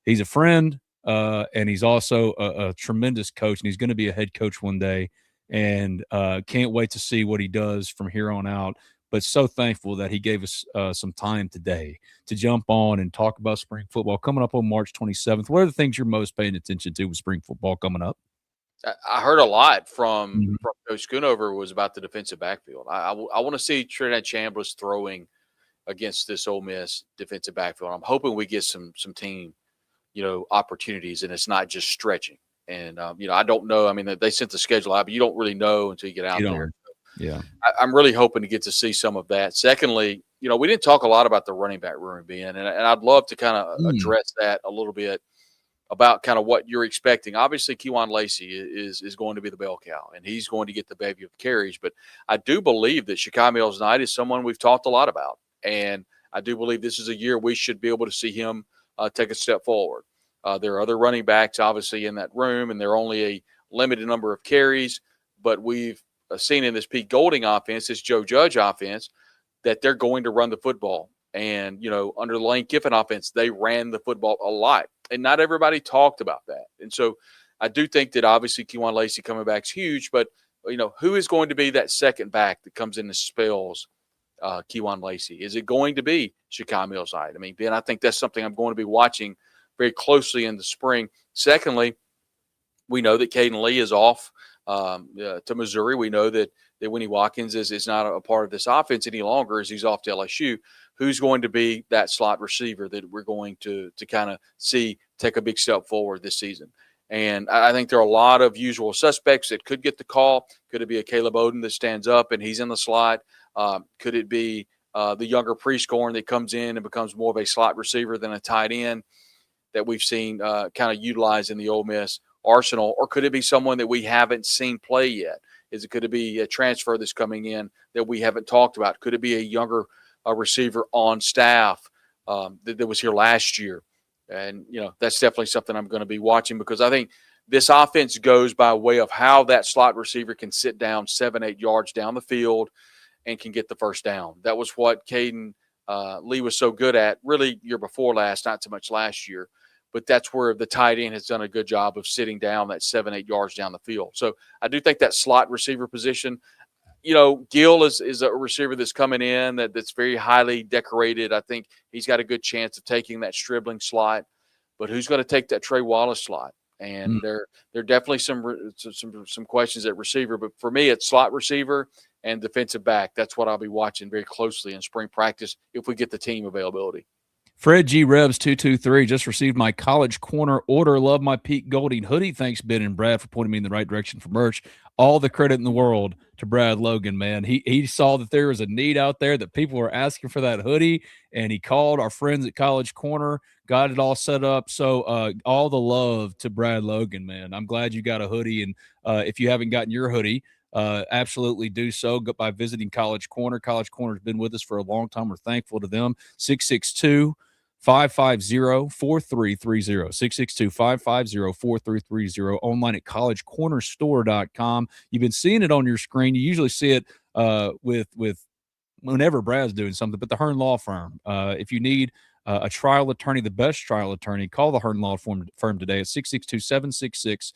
a friend, and he's also a tremendous coach, and he's going to be a head coach one day, and can't wait to see what he does from here on out. But so thankful that he gave us some time today to jump on and talk about spring football coming up on March 27th. What are the things you're most paying attention to with spring football coming up? I heard a lot from Coach Schoonover was about the defensive backfield. I want to see Trinidad Chambliss throwing against this Ole Miss defensive backfield. I'm hoping we get some team, opportunities, and it's not just stretching. And, I don't know. I mean, they sent the schedule out, but you don't really know until you get out there. Yeah, I'm really hoping to get to see some of that. Secondly, we didn't talk a lot about the running back room, Ben, and I'd love to kind of address that a little bit about kind of what you're expecting. Obviously, Kewan Lacey is going to be the bell cow, and he's going to get the bevy of carries. But I do believe that Shakai Mills-Knight is someone we've talked a lot about, and I do believe this is a year we should be able to see him take a step forward. There are other running backs, obviously, in that room, and they're only limited number of carries, but we've seen in this Pete Golding offense, this Joe Judge offense, that they're going to run the football. And, under the Lane Kiffin offense, they ran the football a lot. And not everybody talked about that. And so I do think that obviously Kewan Lacey coming back is huge, but, who is going to be that second back that comes in and spells Kewan Lacey? Is it going to be Shakai Millside? I mean, Ben, I think that's something I'm going to be watching very closely in the spring. Secondly, we know that Caden Lee is off to Missouri. We know that Winnie Watkins is not a part of this offense any longer as he's off to LSU. Who's going to be that slot receiver that we're going to kind of see take a big step forward this season? And I think there are a lot of usual suspects that could get the call. Could it be a Caleb Oden that stands up and he's in the slot? Could it be the younger Prescorn that comes in and becomes more of a slot receiver than a tight end that we've seen kind of utilized in the Ole Miss arsenal? Or could it be someone that we haven't seen play yet? Could it be a transfer that's coming in that we haven't talked about? Could it be a younger receiver on staff that was here last year? And, that's definitely something I'm going to be watching because I think this offense goes by way of how that slot receiver can sit down 7-8 yards down the field and can get the first down. That was what Caden Lee was so good at really year before last, not so much last year. But that's where the tight end has done a good job of sitting down that 7-8 yards down the field. So I do think that slot receiver position, Gill is a receiver that's coming in that's very highly decorated. I think he's got a good chance of taking that Stribling slot. But who's going to take that Trey Wallace slot? And there are definitely some questions at receiver. But for me, it's slot receiver and defensive back. That's what I'll be watching very closely in spring practice if we get the team availability. Fred G. Rebs 223 just received my College Corner order. Love my Pete Golding hoodie. Thanks, Ben and Brad, for pointing me in the right direction for merch. All the credit in the world to Brad Logan, man. He saw that there was a need out there, that people were asking for that hoodie, and he called our friends at College Corner, got it all set up. So all the love to Brad Logan, man. I'm glad you got a hoodie, and if you haven't gotten your hoodie, absolutely do so by visiting College Corner. College Corner has been with us for a long time. We're thankful to them. 662 550-4330, 662-550-4330, online at collegecornerstore.com. You've been seeing it on your screen. You usually see it with whenever Brad's doing something, but the Hearn Law Firm. If you need a trial attorney, the best trial attorney, call the Hearn Law Firm today at 662-766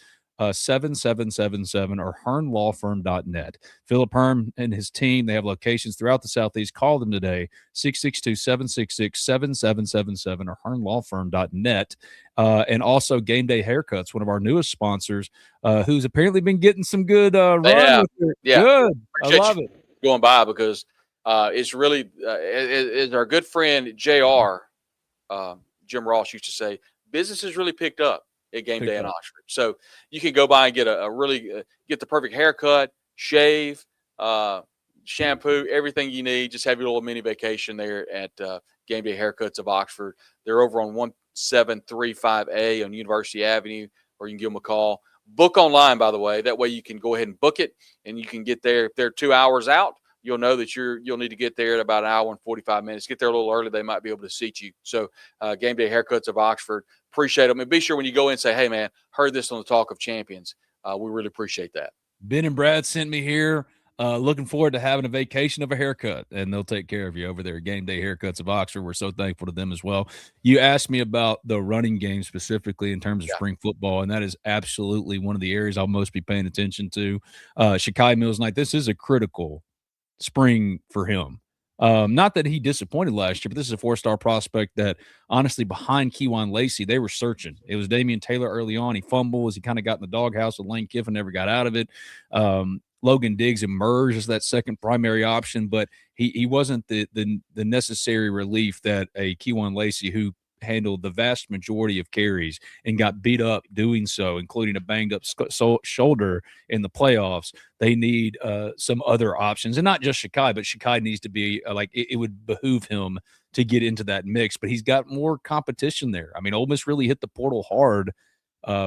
7777 or hearnlawfirm.net. Philip Hearn and his team, they have locations throughout the Southeast. Call them today, 662-766-7777 or hearnlawfirm.net. And also Game Day Haircuts, one of our newest sponsors, who's apparently been getting some good run with it. Yeah. Good. I love it. Going by because it's really is our good friend JR, Jim Ross used to say, business has really picked up at Game Day in Oxford. So you can go by and get a really get the perfect haircut, shave, shampoo, everything you need. Just have your little mini vacation there at Game Day Haircuts of Oxford. They're over on 1735A on University Avenue, or you can give them a call. Book online, by the way. That way you can go ahead and book it, and you can get there. If they're 2 hours out, you'll know that you'll need to get there at about an hour and 45 minutes. Get there a little early. They might be able to seat you. So Game Day Haircuts of Oxford. Appreciate them. And be sure when you go in, say, hey, man, heard this on the Talk of Champions. We really appreciate that. Ben and Brad sent me here. Looking forward to having a vacation of a haircut, and they'll take care of you over there at Game Day Haircuts of Oxford. We're so thankful to them as well. You asked me about the running game specifically in terms of spring football, and that is absolutely one of the areas I'll most be paying attention to. Shakai Mills Knight, this is a critical spring for him. Not that he disappointed last year, but this is a 4-star prospect that, honestly, behind Kewan Lacey, they were searching. It was Damian Taylor early on. He fumbled as he kind of got in the doghouse with Lane Kiffin, never got out of it. Logan Diggs emerged as that second primary option, but he wasn't the necessary relief that a Kewan Lacey, who handled the vast majority of carries and got beat up doing so, including a banged up shoulder in the playoffs. They need some other options, and not just Shakai, but Shakai needs to be it would behoove him to get into that mix, but he's got more competition there. I mean, Ole Miss really hit the portal hard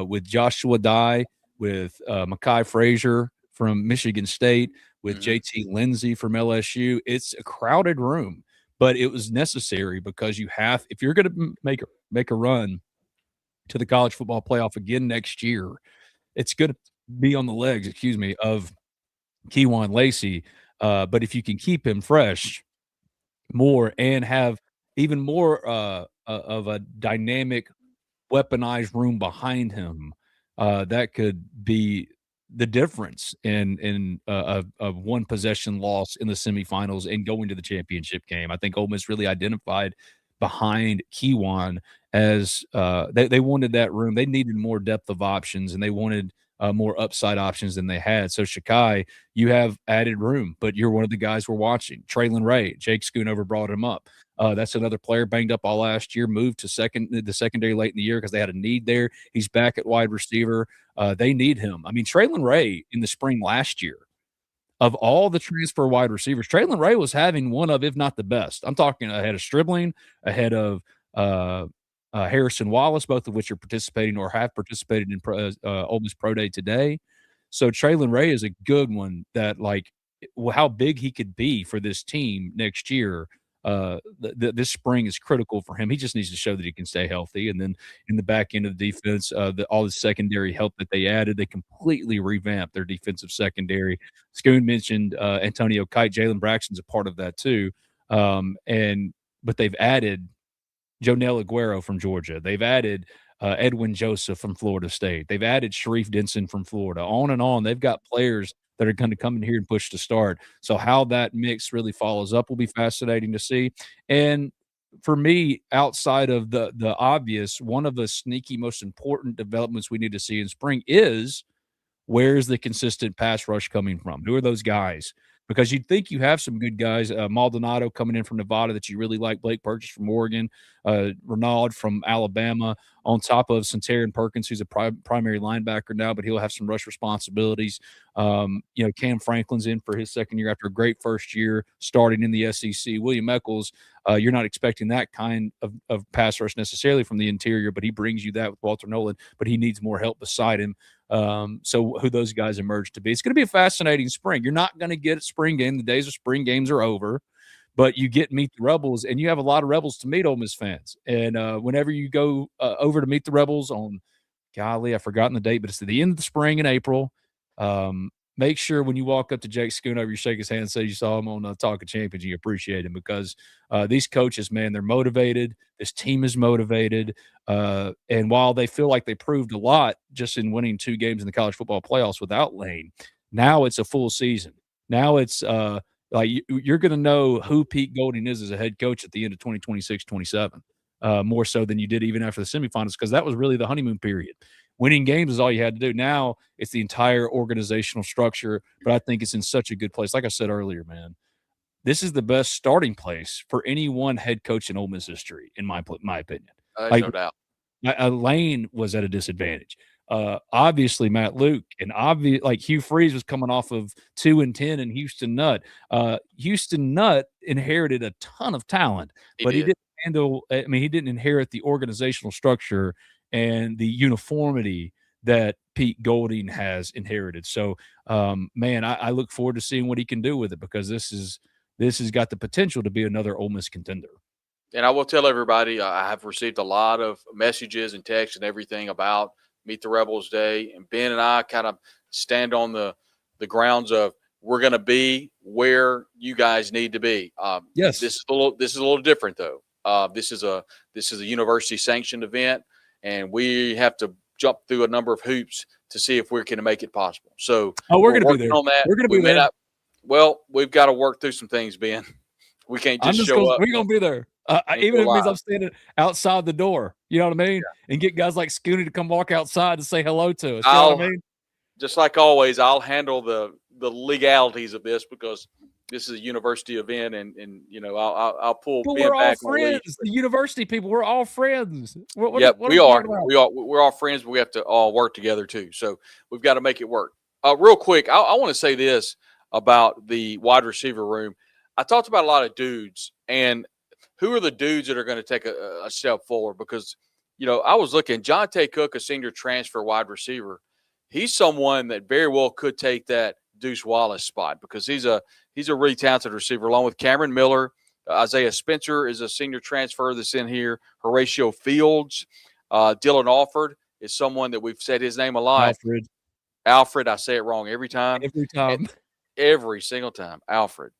with Joshua Dye, with Mekhi Frazier from Michigan State, with JT Lindsey from LSU. It's a crowded room. But it was necessary because if you're going to make a run to the college football playoff again next year, it's going be on the legs, excuse me, of Keywan Lacey. But if you can keep him fresh more and have even more of a dynamic, weaponized room behind him, that could be the difference in a one possession loss in the semifinals and going to the championship game. I think Ole Miss really identified behind Keywan as they wanted that room. They needed more depth of options and they wanted more upside options than they had. So Shakai, you have added room, but you're one of the guys we're watching. Traylon Ray, Jake Schoonover brought him up. That's another player banged up all last year, moved to the secondary late in the year because they had a need there. He's back at wide receiver. They need him. I mean, Traylon Ray in the spring last year, of all the transfer wide receivers, Traylon Ray was having one of, if not the best. I'm talking ahead of Stribling, ahead of Harrison Wallace, both of which are participating or have participated in Ole Miss Pro Day today. So Traylon Ray is a good one that, like, how big he could be for this team next year. This spring is critical for him. He just needs to show that he can stay healthy. And then in the back end of the defense, all the secondary help that they added, they completely revamped their defensive secondary. Schoon mentioned Antonio Kite. Jalen Braxton's a part of that too. But they've added Jonell Aguero from Georgia. They've added Edwin Joseph from Florida State. They've added Sharif Denson from Florida. On and on. They've got players that are going to come in here and push to start. So how that mix really follows up will be fascinating to see. And for me, outside of the obvious, one of the sneaky most important developments we need to see in spring is where's the consistent pass rush coming from? Who are those guys? Because you'd think you have some good guys. Maldonado coming in from Nevada that you really like. Blake Purchase from Oregon. Renaud from Alabama. On top of Centarian Perkins, who's a primary linebacker now, but he'll have some rush responsibilities. Cam Franklin's in for his second year after a great first year starting in the SEC. William Eccles, you're not expecting that kind of pass rush necessarily from the interior, but he brings you that with Walter Nolan, but he needs more help beside him. So who those guys emerge to be. It's going to be a fascinating spring. You're not going to get a spring game. The days of spring games are over, but you get Meet the Rebels, and you have a lot of Rebels to meet, Ole Miss fans. And whenever you go over to Meet the Rebels on, golly, I've forgotten the date, but it's at the end of the spring in April. Make sure when you walk up to Jake Schoonover, you shake his hand and say you saw him on Talk of Champions, you appreciate him, because these coaches, man, they're motivated. This team is motivated. And while they feel like they proved a lot just in winning 2 games in the college football playoffs without Lane, now it's a full season. Now it's like you're going to know who Pete Golding is as a head coach at the end of 2026-27, more so than you did even after the semifinals, because that was really the honeymoon period. Winning games is all you had to do. Now it's the entire organizational structure, but I think it's in such a good place. Like I said earlier, man, this is the best starting place for any one head coach in Ole Miss history, in my opinion. No doubt. Lane was at a disadvantage. Obviously, Matt Luke, and like Hugh Freeze was coming off of 2-10 and Houston Nutt. Houston Nutt inherited a ton of talent, but he didn't inherit the organizational structure and the uniformity that Pete Golding has inherited. So, man, I look forward to seeing what he can do with it, because this has got the potential to be another Ole Miss contender. And I will tell everybody, I have received a lot of messages and texts and everything about Meet the Rebels Day. And Ben and I kind of stand on the grounds of we're going to be where you guys need to be. Yes. This is a little different, though. This is a university sanctioned event, and we have to jump through a number of hoops to see if we're going to make it possible. So we're going to be there. On that. We're going to be there. We've got to work through some things, Ben. We can't just show up. We're going to be there. Even if it means I'm standing outside the door, you know what I mean? Yeah. And get guys like Scooney to come walk outside and say hello to us. You know what I mean? Just like always, I'll handle the legalities of this, because this is a university event, and I'll pull Ben we're back. All friends. The university people, we're all friends. We are. We're all friends, but we have to all work together too. So we've got to make it work. Real quick, I want to say this about the wide receiver room. I talked about a lot of dudes, and who are the dudes that are going to take a step forward? Because, I was looking, Jonte Cook, a senior transfer wide receiver. He's someone that very well could take that Deuce Wallace spot, because he's a really talented receiver, along with Cameron Miller. Isaiah Spencer is a senior transfer that's in here. Horatio Fields. Dylan Alford is someone that we've said his name a lot. Alfred. Alfred, I say it wrong every time. Every time. Every single time. Alfred.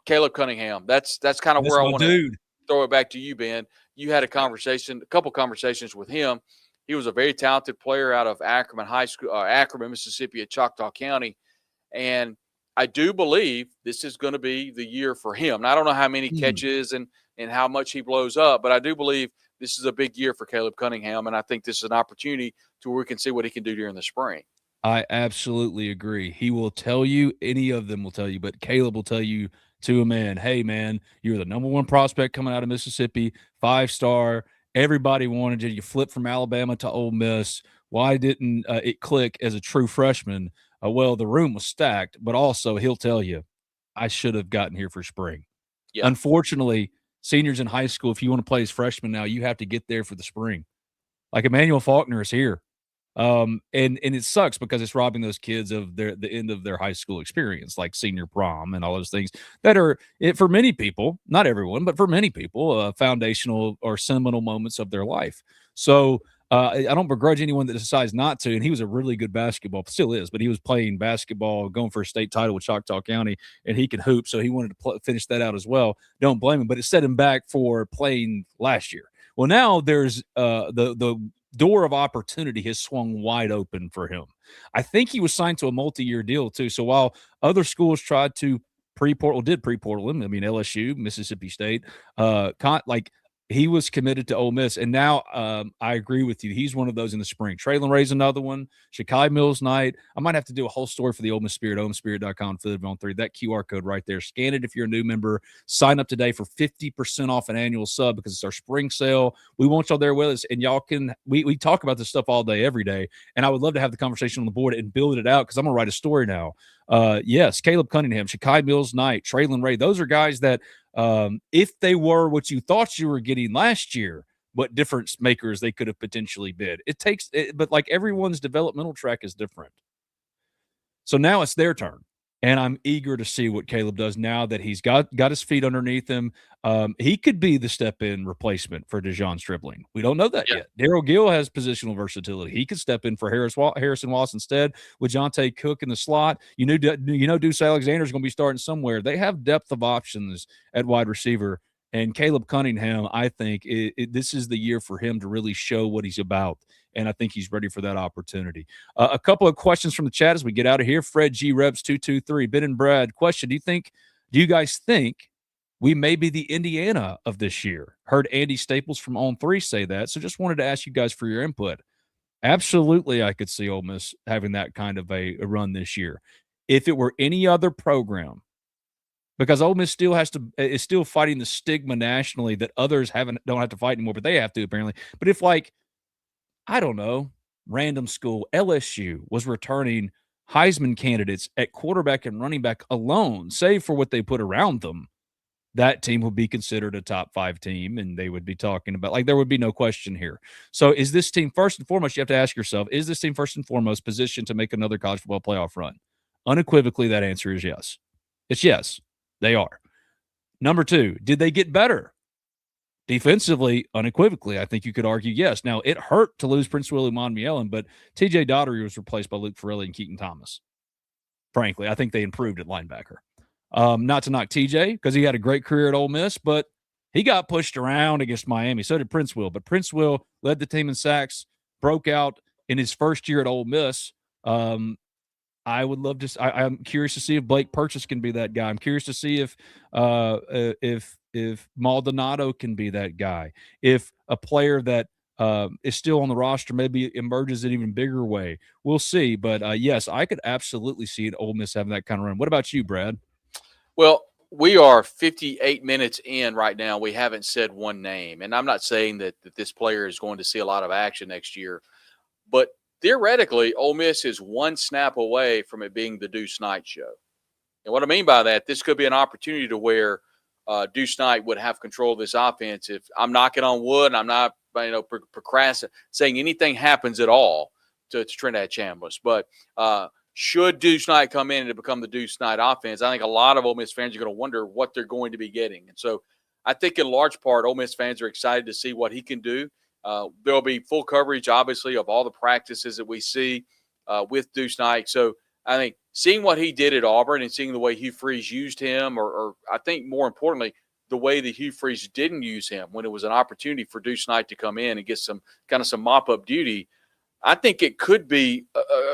Caleb Cunningham. That's kind of That's where I my want to dude. throw it back to you, Ben. You had a couple conversations with him. He was a very talented player out of Ackerman High School, Ackerman, Mississippi at Choctaw County. And I do believe this is going to be the year for him. Now, I don't know how many catches and how much he blows up, but I do believe this is a big year for Caleb Cunningham. And I think this is an opportunity to where we can see what he can do during the spring. I absolutely agree. He will tell you, any of them will tell you, but Caleb will tell you to a man, hey, man, you're the number one prospect coming out of Mississippi, 5-star. Everybody wanted you. You flipped from Alabama to Ole Miss. Why didn't it click as a true freshman? Well, the room was stacked, but also he'll tell you, I should have gotten here for spring. Yeah. Unfortunately, seniors in high school, if you want to play as freshmen now, you have to get there for the spring. Like Emmanuel Faulkner is here. And it sucks because it's robbing those kids of the end of their high school experience, like senior prom and all those things that are, for many people, not everyone, but for many people, foundational or seminal moments of their life. So I don't begrudge anyone that decides not to. And he was a really good basketball, still is, but he was playing basketball, going for a state title with Choctaw County, and he can hoop. So he wanted to finish that out as well. Don't blame him, but it set him back for playing last year. Well, now there's the door of opportunity has swung wide open for him. I think he was signed to a multi-year deal too. So while other schools tried to pre-portal him, I mean, LSU, Mississippi State, he was committed to Ole Miss. And now I agree with you. He's one of those in the spring. Traylon Ray's another one. Shakai Mills Knight. I might have to do a whole story for the Ole Miss Spirit, OleMissSpirit.com, on 3. That QR code right there. Scan it if you're a new member. Sign up today for 50% off an annual sub because it's our spring sale. We want y'all there with us. And y'all can – we talk about this stuff all day, every day. And I would love to have the conversation on the board and build it out because I'm going to write a story now. Yes, Caleb Cunningham, Shakai Mills Knight, Traylon Ray. Those are guys that – if they were what you thought you were getting last year, what difference makers they could have potentially been. But like everyone's developmental track is different. So now it's their turn. And I'm eager to see what Caleb does now that he's got his feet underneath him. He could be the step-in replacement for Dejon Stribling. We don't know that yet. Darryl Gill has positional versatility. He could step in for Harrison Wallace instead with Jonte Cook in the slot. You know Deuce Alexander is going to be starting somewhere. They have depth of options at wide receiver. And Caleb Cunningham, I think this is the year for him to really show what he's about. And I think he's ready for that opportunity. A couple of questions from the chat as we get out of here. Fred G. Rebs 223, Ben and Brad, question: Do you guys think we may be the Indiana of this year? Heard Andy Staples from On 3 say that, so just wanted to ask you guys for your input. Absolutely, I could see Ole Miss having that kind of a run this year. If it were any other program, because Ole Miss is still fighting the stigma nationally that others don't have to fight anymore, but they have to apparently. But if I don't know, random school, LSU was returning Heisman candidates at quarterback and running back alone, save for what they put around them, that team would be considered a top 5 team, and they would be talking about, there would be no question here. So is this team, first and foremost, you have to ask yourself, is this team first and foremost positioned to make another college football playoff run? Unequivocally, that answer is yes. It's yes, they are. Number 2, did they get better? Defensively, unequivocally, I think you could argue yes. Now, it hurt to lose Prince Willie Monmielen, but TJ Daugherty was replaced by Luke Farrelly and Keaton Thomas. Frankly, I think they improved at linebacker. Not to knock TJ because he had a great career at Ole Miss, but he got pushed around against Miami. So did Prince Will. But Prince Will led the team in sacks, broke out in his first year at Ole Miss. I would love to. I'm curious to see if Blake Purchase can be that guy. I'm curious to see if Maldonado can be that guy. If a player that is still on the roster maybe emerges in an even bigger way. We'll see. But yes, I could absolutely see an Ole Miss having that kind of run. What about you, Brad? Well, we are 58 minutes in right now. We haven't said one name. And I'm not saying that this player is going to see a lot of action next year. But theoretically, Ole Miss is one snap away from it being the Deuce Knight show. And what I mean by that, this could be an opportunity to where Deuce Knight would have control of this offense. If I'm knocking on wood and I'm not procrastinating, saying anything happens at all to Trinidad Chambliss. But should Deuce Knight come in and become the Deuce Knight offense, I think a lot of Ole Miss fans are going to wonder what they're going to be getting. And so I think in large part, Ole Miss fans are excited to see what he can do. There'll be full coverage, obviously, of all the practices that we see. with Deuce Knight. So I think seeing what he did at Auburn and seeing the way Hugh Freeze used him, or I think more importantly, the way that Hugh Freeze didn't use him when it was an opportunity for Deuce Knight to come in and get some mop-up duty, I think it could be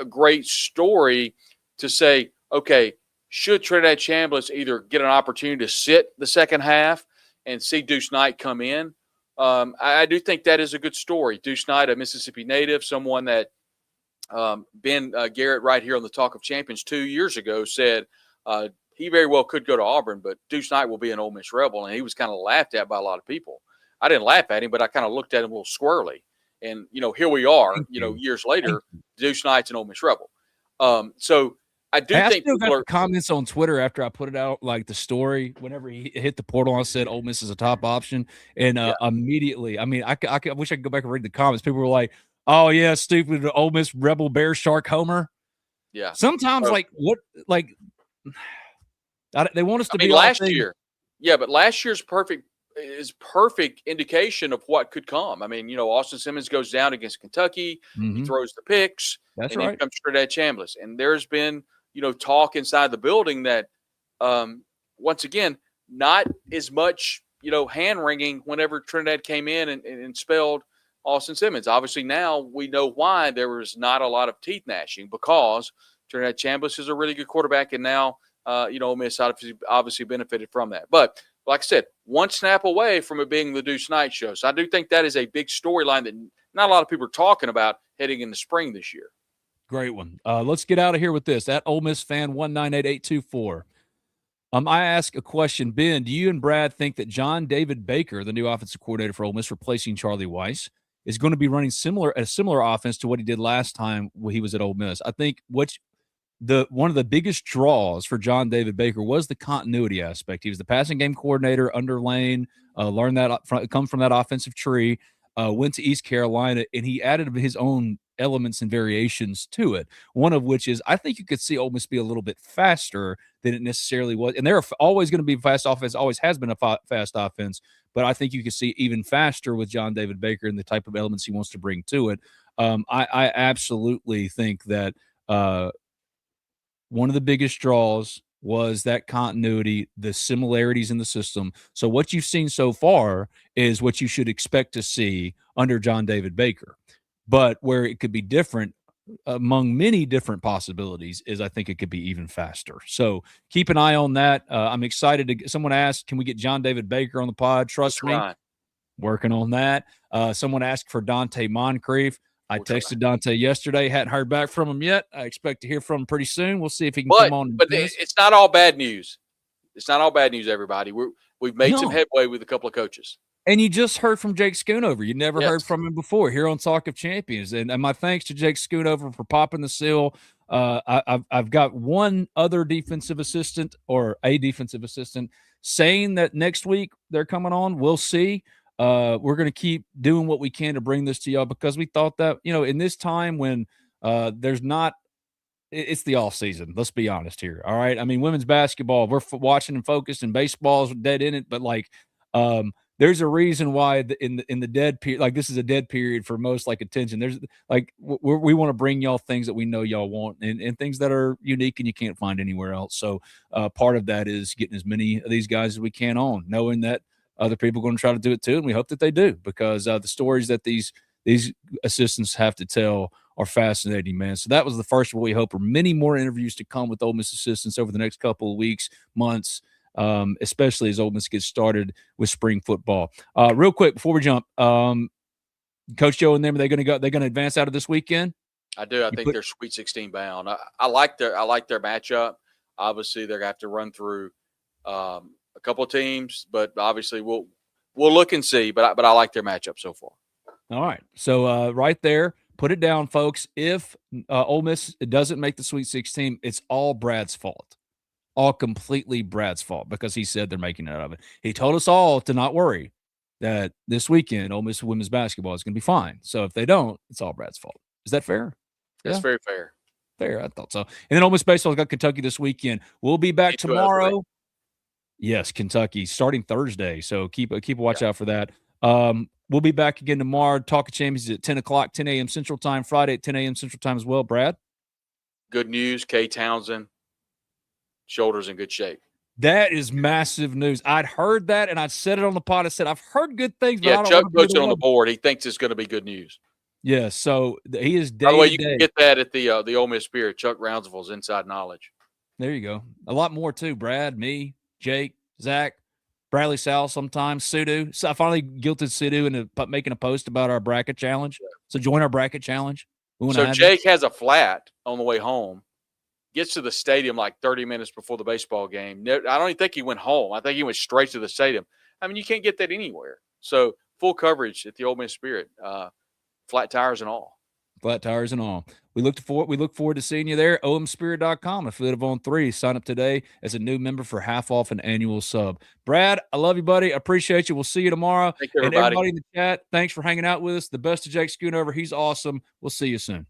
a great story to say, okay, should Trinidad Chambliss either get an opportunity to sit the second half and see Deuce Knight come in? I do think that is a good story. Deuce Knight, a Mississippi native, someone that Ben Garrett right here on the Talk of Champions 2 years ago said he very well could go to Auburn, but Deuce Knight will be an Ole Miss Rebel, and he was kind of laughed at by a lot of people. I didn't laugh at him, but I kind of looked at him a little squirrely. And, here we are, years later, Deuce Knight's an Ole Miss Rebel. So I think people got comments on Twitter after I put it out, like the story, whenever he hit the portal, I said Ole Miss is a top option. And immediately, I mean, I wish I could go back and read the comments. People were like, oh, yeah, stupid Ole Miss Rebel Bear Shark Homer. Yeah. Sometimes, they want us to be last year. Yeah, but last year's perfect indication of what could come. I mean, Austin Simmons goes down against Kentucky. Mm-hmm. He throws the picks. That's and right. Here comes Trinidad Chambliss. And there's been, talk inside the building that, once again, not as much, hand-wringing whenever Trinidad came in and spelled Austin Simmons. Obviously, now we know why there was not a lot of teeth gnashing, because Trinidad Chambliss is a really good quarterback, and now, Ole Miss obviously benefited from that. But like I said, one snap away from it being the Deuce Knight show. So I do think that is a big storyline that not a lot of people are talking about heading into spring this year. Great one. Let's get out of here with this. At Ole Miss fan 198824. I ask a question. Ben, do you and Brad think that John David Baker, the new offensive coordinator for Ole Miss, replacing Charlie Weiss, is going to be running a similar offense to what he did last time when he was at Ole Miss? I think one of the biggest draws for John David Baker was the continuity aspect. He was the passing game coordinator under Lane, learned that come from that offensive tree, went to East Carolina, and he added his own elements and variations to it. One of which is, I think you could see Ole Miss be a little bit faster than it necessarily was. And they're always going to be a fast offense, always has been a fast offense, but I think you could see even faster with John David Baker and the type of elements he wants to bring to it. I absolutely think that one of the biggest draws was that continuity, the similarities in the system. So what you've seen so far is what you should expect to see under John David Baker. But where it could be different among many different possibilities is I think it could be even faster. So keep an eye on that. I'm excited someone asked, can we get John David Baker on the pod? Trust me, working on that. Someone asked for Dante Moncrief. I texted Dante yesterday, hadn't heard back from him yet. I expect to hear from him pretty soon. We'll see if he can come on. But it's not all bad news. It's not all bad news, everybody. We've made some headway with a couple of coaches. And you just heard from Jake Schoonover. You never heard from him before here on Talk of Champions. And my thanks to Jake Schoonover for popping the seal. I've got one other defensive assistant or a defensive assistant saying that next week they're coming on. We'll see. We're going to keep doing what we can to bring this to y'all because we thought that, in this time when there's not – it's the off season. Let's be honest here, all right? I mean, women's basketball, we're watching and focused, and baseball's dead in it. But, there's a reason why in the dead period, this is a dead period for most attention. There's we want to bring y'all things that we know y'all want and things that are unique and you can't find anywhere else. So part of that is getting as many of these guys as we can on, knowing that other people are going to try to do it too, and we hope that they do because the stories that these assistants have to tell are fascinating, man. So that was the first of what we hope are many more interviews to come with Ole Miss assistants over the next couple of weeks, months. Especially as Ole Miss gets started with spring football. Real quick before we jump, Coach Joe and them, are they going to advance out of this weekend? I do. I think they're Sweet 16 bound. I like their matchup. Obviously, they're going to have to run through a couple of teams, but obviously we'll look and see. But I like their matchup so far. All right. So right there, put it down, folks. If Ole Miss doesn't make the Sweet 16, it's all Brad's fault. All completely Brad's fault because he said they're making it out of it. He told us all to not worry that this weekend Ole Miss women's basketball is going to be fine. So if they don't, it's all Brad's fault. Is that fair? That's very fair. Fair, I thought so. And then Ole Miss baseball's got Kentucky this weekend. We'll be back tomorrow. Yes, Kentucky starting Thursday. So keep a watch out for that. We'll be back again tomorrow. Talk of Champions at 10 o'clock, 10 a.m. Central Time. Friday at 10 a.m. Central Time as well. Brad? Good news, Kay Townsend, shoulders in good shape. That is massive news. I'd heard that, and I said it on the pod. I said, I've heard good things, but I Yeah, don't Chuck want to be puts the it on the one. board. He thinks it's going to be good news. Yeah, so he is day By the way, to you day. can get that at the Ole Miss Spirit. Chuck Rounsaville's Inside Knowledge. There you go. A lot more too. Brad, me, Jake, Zach, Bradley Sal sometimes, Sudu. So I finally guilted Sudu into making a post about our bracket challenge. So join our bracket challenge. So Jake has a flat on the way home. Gets to the stadium like 30 minutes before the baseball game. I don't even think he went home. I think he went straight to the stadium. I mean, you can't get that anywhere. So full coverage at the Ole Miss Spirit, flat tires and all. Flat tires and all. We look forward to seeing you there. omspirit.com, affiliate of On3. Sign up today as a new member for half off an annual sub. Brad, I love you, buddy. I appreciate you. We'll see you tomorrow. Thank you, and everybody. everybody in the chat, thanks for hanging out with us. The best of Jake Schoonover. He's awesome. We'll see you soon.